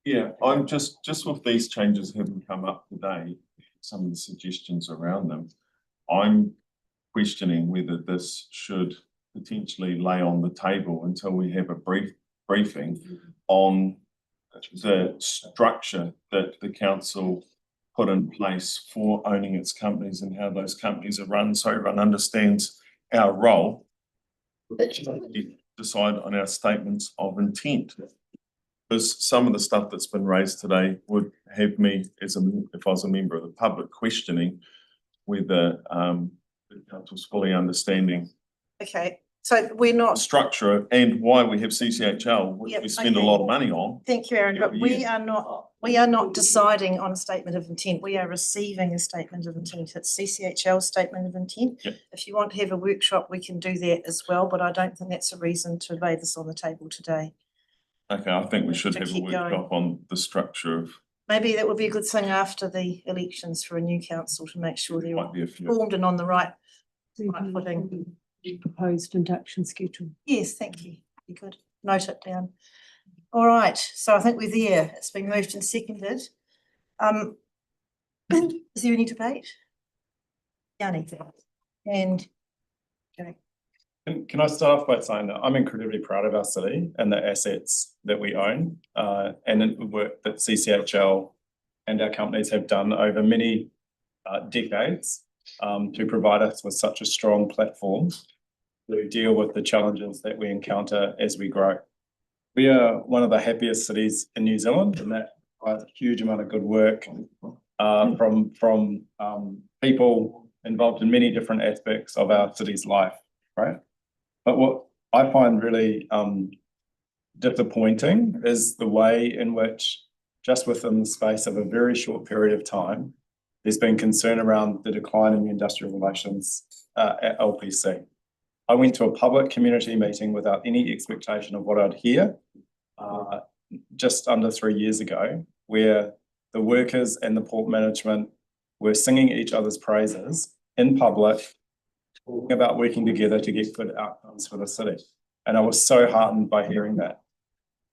Yeah, I'm just with these changes having come up today, some of the suggestions around them, I'm questioning whether this should potentially lay on the table until we have a briefing on the structure that the council put in place for owning its companies and how those companies are run, so everyone understands our role. Decide on our statements of intent. Because some of the stuff that's been raised today would have me, if I was a member of the public, questioning whether the council's fully understanding. Okay, So we're not, structure and why we have CCHL, which Yep, we spend a okay. lot of money on. thank you, Aaron, but we are not deciding on a statement of intent. We are receiving a statement of intent. It's CCHL statement of intent. Yep. If you want to have a workshop, we can do that as well, but I don't think that's a reason to lay this on the table today. Okay, I think we should To have a keep going. workshop on the structure of, Maybe that would be a good thing after the elections for a new council to make sure they're might be a few. formed and on the right footing. Proposed induction schedule. Yes, thank you. You could note it down. All right, so I think we're there. It's been moved and seconded. Is there any debate? Yanni. And okay. Can I start off by saying that I'm incredibly proud of our city and the assets that we own, and the work that CCHL and our companies have done over many decades to provide us with such a strong platform to deal with the challenges that we encounter as we grow. We are one of the happiest cities in New Zealand, and that provides a huge amount of good work from people involved in many different aspects of our city's life, right? But what I find really disappointing is the way in which, just within the space of a very short period of time, there's been concern around the decline in the industrial relations at LPC. I went to a public community meeting without any expectation of what I'd hear just under 3 years ago, where the workers and the port management were singing each other's praises in public, talking about working together to get good outcomes for the city. And I was so heartened by hearing that.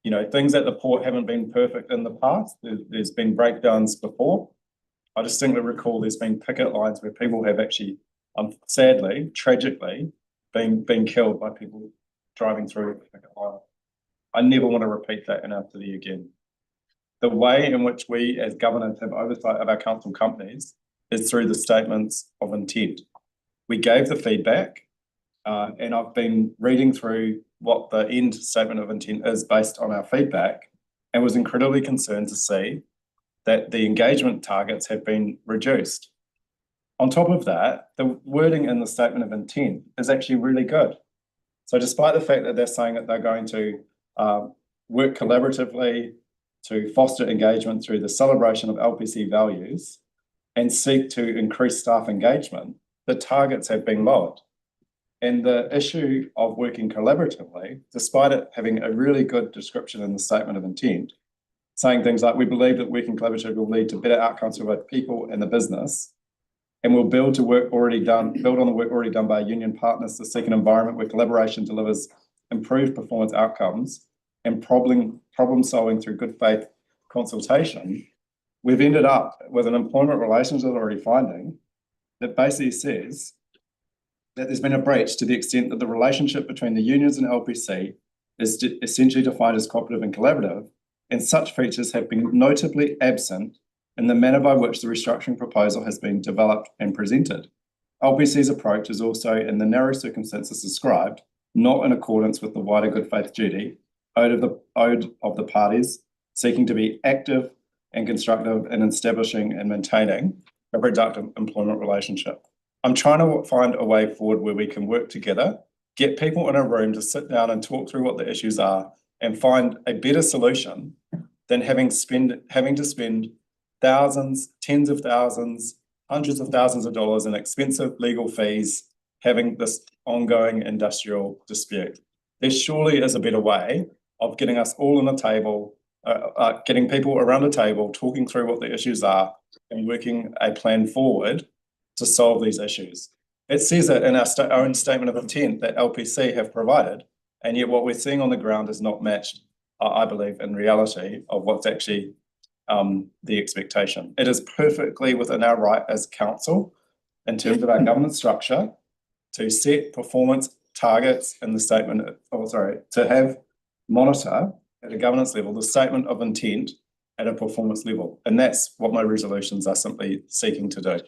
You know, things at the port haven't been perfect in the past. There's been breakdowns before. I distinctly recall there's been picket lines where people have actually, sadly, tragically, been killed by people driving through the picket line. I never want to repeat that in our city again. The way in which we as governors have oversight of our council companies is through the statements of intent. We gave the feedback, and I've been reading through what the end statement of intent is based on our feedback, and was incredibly concerned to see that the engagement targets have been reduced. On top of that, the wording in the statement of intent is actually really good. So despite the fact that they're saying that they're going to work collaboratively to foster engagement through the celebration of LPC values and seek to increase staff engagement, the targets have been lowered. And the issue of working collaboratively, despite it having a really good description in the statement of intent, saying things like, we believe that working collaboratively will lead to better outcomes for both people and the business, and we'll build on the work already done by union partners to seek an environment where collaboration delivers improved performance outcomes and problem solving through good faith consultation. We've ended up with an employment relations authority finding that basically says that there's been a breach to the extent that the relationship between the unions and LPC is essentially defined as cooperative and collaborative, and such features have been notably absent in the manner by which the restructuring proposal has been developed and presented. LPC's approach is also, in the narrow circumstances described, not in accordance with the wider good faith duty owed of the parties seeking to be active and constructive in establishing and maintaining a productive employment relationship. I'm trying to find a way forward where we can work together, get people in a room to sit down and talk through what the issues are, and find a better solution than having to spend thousands, tens of thousands, hundreds of thousands of dollars in expensive legal fees, having this ongoing industrial dispute. There surely is a better way of getting us all on a table, getting people around a table, talking through what the issues are and working a plan forward to solve these issues. It says it in our own statement of intent that LPC have provided, and yet what we're seeing on the ground is not matched, I believe, in reality of what's actually the expectation. It is perfectly within our right as council, in terms of our governance structure, to set performance targets in the statement, to have monitor at a governance level the statement of intent at a performance level. And that's what my resolutions are simply seeking to do.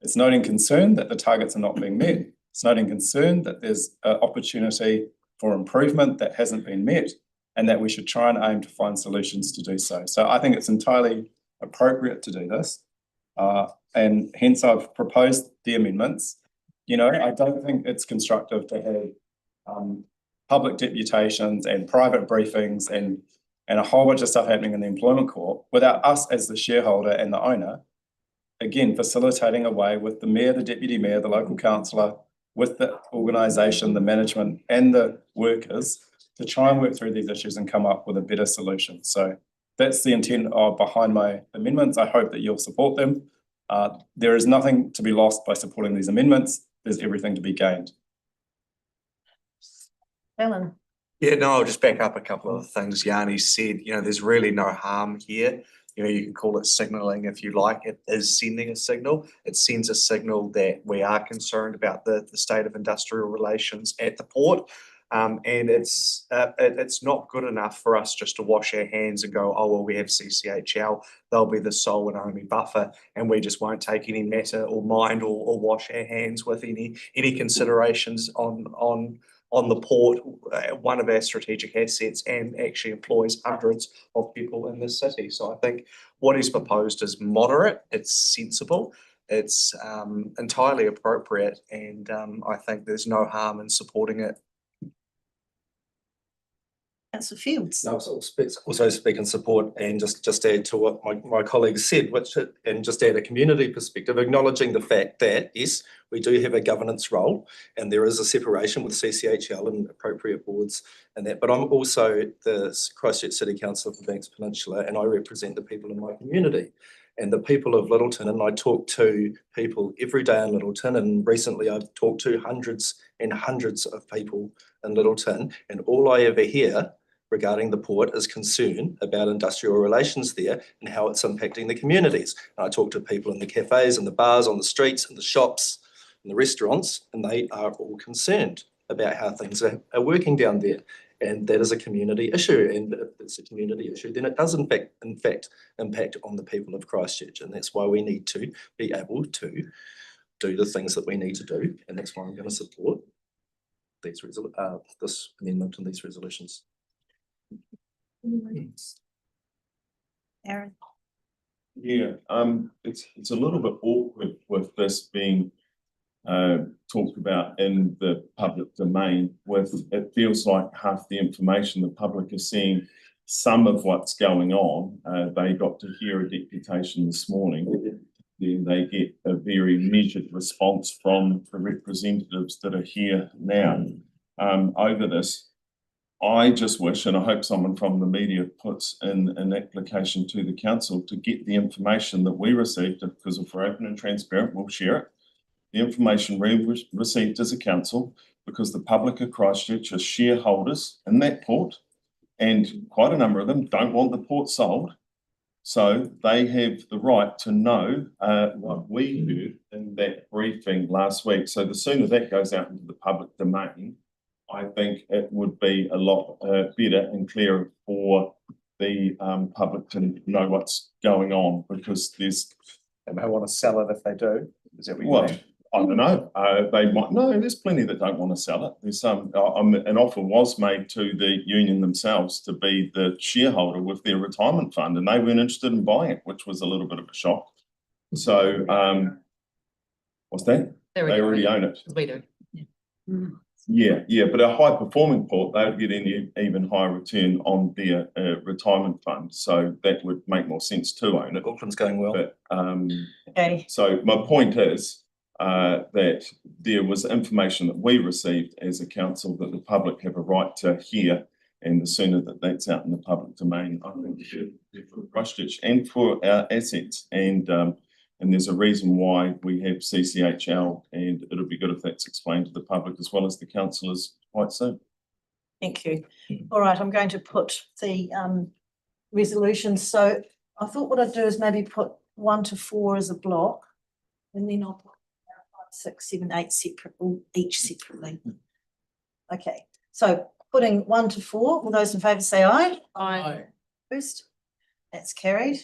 It's noting concern that the targets are not being met. It's noting concern that there's an opportunity for improvement that hasn't been met, and that we should try and aim to find solutions to do so. So I think it's entirely appropriate to do this. And hence I've proposed the amendments. You know, I don't think it's constructive to public deputations and private briefings and a whole bunch of stuff happening in the employment court without us as the shareholder and the owner, again, facilitating a way with the mayor, the deputy mayor, the local councillor, with the organisation, the management and the workers to try and work through these issues and come up with a better solution. So that's the intent behind my amendments. I hope that you'll support them. There is nothing to be lost by supporting these amendments. There's everything to be gained. Alan? Yeah, no, I'll just back up a couple of things Yanni said. You know, there's really no harm here. You know, you can call it signalling if you like. It is sending a signal. It sends a signal that we are concerned about the state of industrial relations at the port. And it's not good enough for us just to wash our hands and go, oh, well, we have CCHL. They'll be the sole and only buffer, and we just won't take any matter or mind or wash our hands with any considerations on the port, one of our strategic assets, and actually employs hundreds of people in this city. So I think what he's proposed is moderate, it's sensible, it's entirely appropriate, and I think there's no harm in supporting it. Councillor Fields. No, also speak in support and just add to what my colleagues said, and just add a community perspective, acknowledging the fact that, yes, we do have a governance role and there is a separation with CCHL and appropriate boards and that, but I'm also the Christchurch City Councillor for Banks Peninsula, and I represent the people in my community. And the people of Littleton, and I talk to people every day in Littleton, and recently I've talked to hundreds and hundreds of people in Littleton, and all I ever hear regarding the port is concern about industrial relations there and how it's impacting the communities. And I talk to people in the cafes and the bars, on the streets and the shops and the restaurants, and they are all concerned about how things are working down there. And that is a community issue, and if it's a community issue, then it does in fact impact on the people of Christchurch, and that's why we need to be able to do the things that we need to do, and that's why I'm going to support these this amendment and these resolutions. Aaron? Yeah, it's a little bit awkward with this being talked about in the public domain. It feels like half the information the public is seeing some of what's going on. They got to hear a deputation this morning. Then they get a very measured response from the representatives that are here now over this. I just wish, and I hope someone from the media puts in an application to the council to get the information that we received, because if we're open and transparent, we'll share it. The information we received as a council, because the public of Christchurch are shareholders in that port, and quite a number of them don't want the port sold. So they have the right to know what we heard in that briefing last week. So the sooner that goes out into the public domain, I think it would be a lot better and clearer for the public to know what's going on, because there's... They may want to sell it if they do. Is that what you mean? I don't know. They might. No, there's plenty that don't want to sell it. There's some. An offer was made to the union themselves to be the shareholder with their retirement fund, and they weren't interested in buying it, which was a little bit of a shock. So, what's that? They already own it. We do. Yeah, but a high performing port, they would get an even higher return on their retirement fund. So that would make more sense to own it. Auckland's going well. But, Okay. So my point is that there was information that we received as a council that the public have a right to hear, and the sooner that that's out in the public domain, I think for Christchurch and for our assets. And there's a reason why we have CCHL, and it'll be good if that's explained to the public as well as the councillors quite soon. Thank you. All right, I'm going to put the resolutions. So I thought what I'd do is maybe put 1 to 4 as a block, and then I'll put 5, 6, 7, 8 separate, each separately. Okay, so putting 1 to 4, all those in favour say aye. Aye. Opposed? That's carried.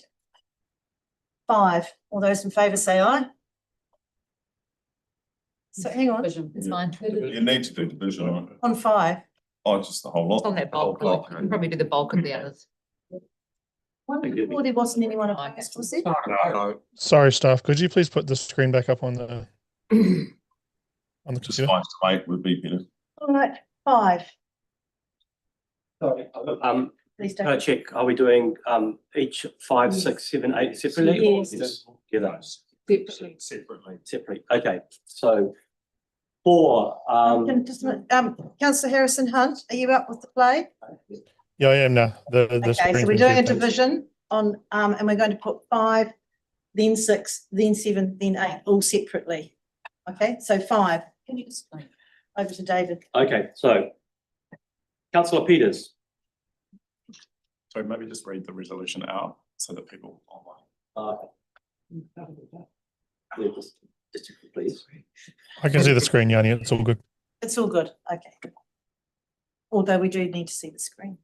5, all those in favour say aye. So hang on. It's fine. You need to do division on it. On 5. Oh, just the whole lot. It's on that bulk. We'll probably do the bulk of the others. 1 to 4, there wasn't anyone opposed, was there? No. Sorry, staff, could you please put the screen back up on the Just 5 to 8 would be better. All right, 5. Sorry, Please can I don't. check, are we doing each 5, 6, 7, 8 separately? or Yes. just together? Separately. Separately, okay, so 4, Just a minute, councillor Harrison Hunt, are you up with the play? Yeah, I am now. The Okay, so screen's we're been doing a shared, thanks. division on, and we're going to put 5, then 6, then 7, then 8, all separately. Okay, so 5. Can you explain? Over to David. okay, so councillor Peters. So maybe just read the resolution out so that people online. Yeah, just please. I can see the screen, Yanni. It's all good. It's all good, okay. Although we do need to see the screen.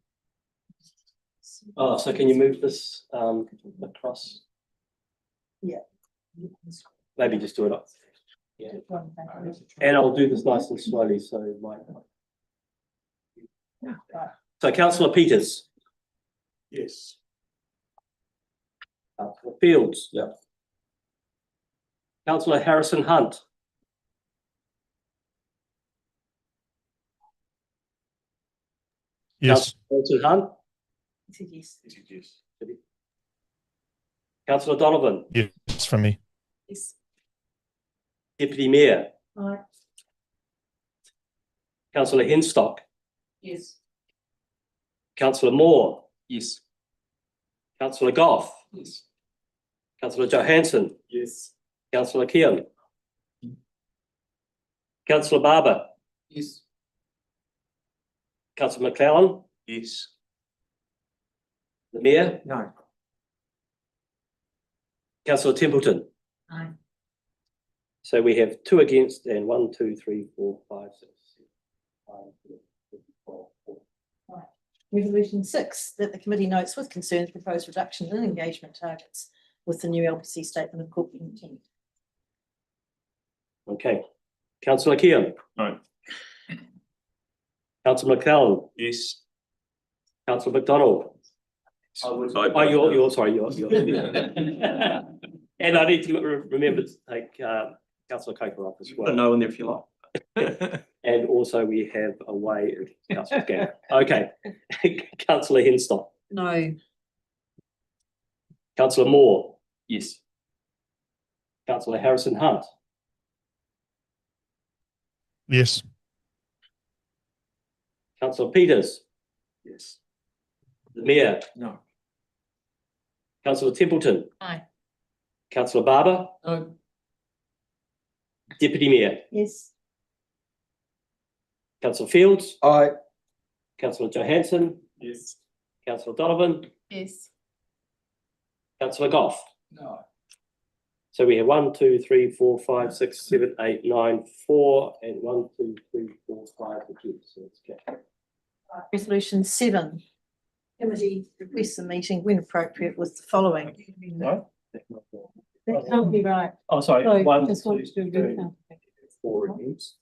Oh, so can you move this across? Yeah. Maybe just do it up. Yeah. And I'll do this nice and slowly, so my. So councillor Peters. Yes. Councillor Fields. Yeah. Councillor Harrison Hunt. Yes. Councillor Hunt. Yes. Councillor Donovan. Yes, from me. Yes. Deputy Mayor. Aye. Councillor Henstock. Yes. Councillor Moore. Yes. Councillor Goff. Yes. Councillor Johansson. Yes. Councillor Kean. Councillor Barber. Yes. Councillor McClellan. Yes. The Mayor. No. Councillor Templeton. Aye. So we have 2 against and 1, 2, 3, 4, 5, 6, 7, 8, 9, 10. Right. Resolution 6, that the committee notes with concerns proposed reduction in engagement targets with the new LPC statement of corporate intent. Okay. Councillor Kean. No. Councillor McClellan. Yes. Councillor McDonald. Oh, you're sorry, you're. And I need to remember to take councillor Coker off as well. No in there if you like. And also we have a way of councillor Scanner. Okay. Councillor Henstock. No. Councillor Moore. Yes. Councillor Harrison Hunt. Yes. Councillor Peters. Yes. The Mayor. No. Councillor Templeton. Aye. Councillor Barber. No. Deputy Mayor. Yes. Councillor Fields. Aye. Councillor Johansson. Yes. Councillor Donovan. Yes. Councillor Goff. No. So we have 1, 2, 3, 4, 5, 6, 7, 8, 9, 4, and 1, 2, 3, 4, 5 against. So it's okay. Resolution 7, committee requests a meeting when appropriate with the following. No? That can't be right. Oh, sorry. Sorry, 1, just 2, want to do 3, that. 4 against.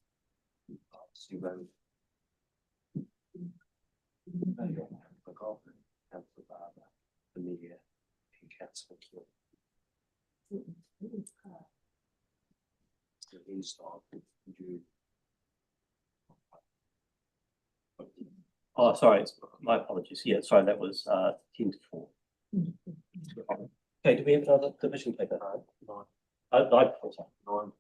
Oh, sorry, my apologies. Yeah, sorry, that was 10 to 4. Okay, do we have another division paper? 9. 9.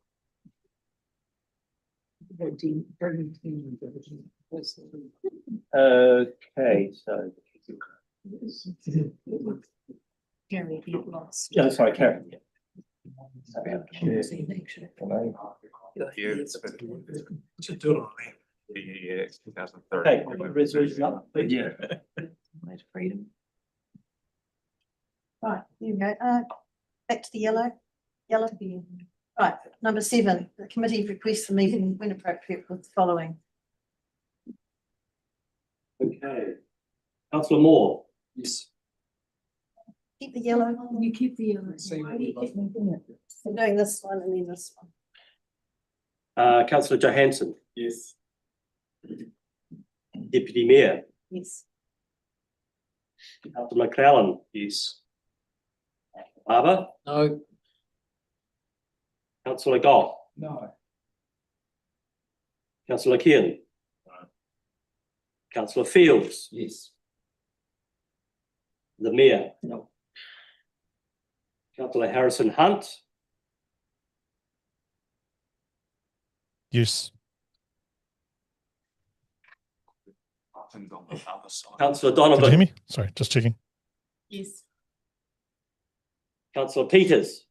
Okay, so. Gary, you've lost. Yeah, sorry, Karen. Yeah. Should do it on there. Yeah, it's 2030. Okay, resolution up, please. Yeah. Wait, freedom. Right, here we go. Back to the yellow. Right, number 7, the committee requests a meeting when appropriate with the following. Okay. Councillor Moore. Yes. Keep the yellow. You keep the yellow. I'm doing this one and then this one. Councillor Johansson. Yes. Deputy Mayor. Yes. Councillor McClellan. Yes. Barber. No. Councillor Goff. No. Councillor Kean. Councillor Fields. Yes. The Mayor. No. Councillor Harrison Hunt. Yes. Councillor Did you hear Donovan. me? Sorry, just checking. Yes. Councillor Peters.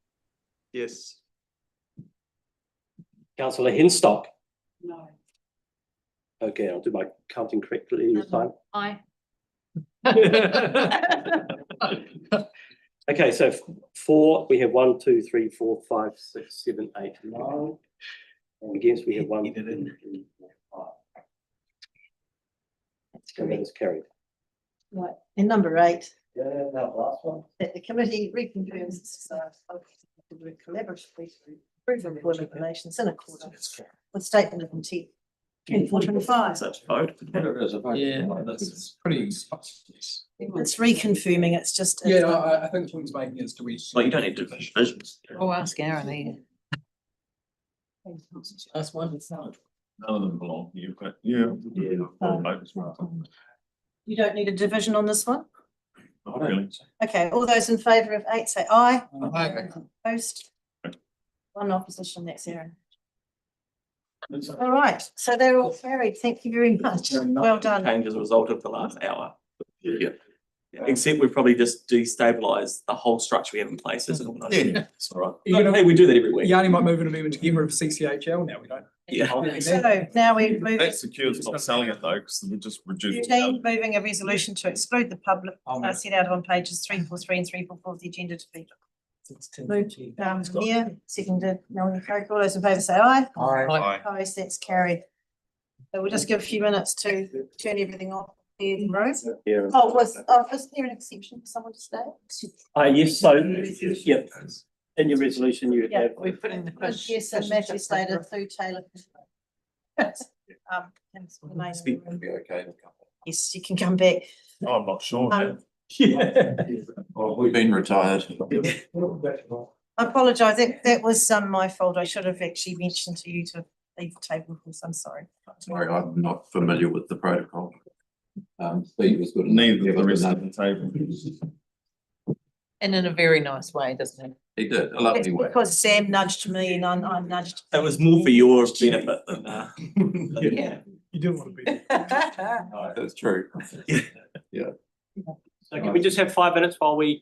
Yes. Councillor Hinstock. No. Okay, I'll do my counting correctly this time. Aye. Okay, so four, we have 1, 2, 3, 4, 5, 6, 7, 8, 9. And against we have 1, 2, 3, 4, 5. And that is carried. Right, and number 8, Yeah, now the last one. that the committee reconfirms its to work collaboratively to improve employment relations in accordance with statement of intent 24-25. Such vote. Yeah, that's pretty. It's reconfirming, it's just. Yeah, I think the point he's making is, do we? Well, you don't need divisions. Oh, ask Aaron, That's one. None of them belong here, but yeah. You don't need a division on this one? Not really. Okay, all those in favour of 8 say aye. Aye. Opposed? One opposition, that's Aaron. All right, so they're all carried. Thank you very much. Well done. Change as a result of the last hour. Yeah. Except we've probably just destabilised the whole structure we have in place as an organisation. It's all right. Hey, we do that every week. Yanni might move an amendment to get rid of CCHL now, we don't. Yeah. So now we move. That secures not selling it though, because we just reduce. Eugene, moving a resolution to exclude the public, set out on pages 343 and 344 of the agenda to be. Moved, here, seconded, Melanie Craig, all those in favour say aye. Aye. Opposed, that's carried. So we'll just give a few minutes to turn everything off. There, Rose. Yeah. Was there an exception for someone to stay? Yes, so, yep, in your resolution, you Yeah, have. We put in the question. Yes, and Matthew stated through Taylor. And the main room. Be okay. Yes, you can come back. I'm not sure. man. Well, we've been retired. I apologise, that was my fault. I should have actually mentioned to you to leave the table, because I'm sorry. Sorry, I'm not familiar with the protocol. Steve was good. Neither the rest of the table. And in a very nice way, doesn't it? He did, a It's lovely way. because Sam nudged me and I nudged. It was more for your benefit than Yeah. You didn't want to be. That's true. Yeah. So can we just have 5 minutes while we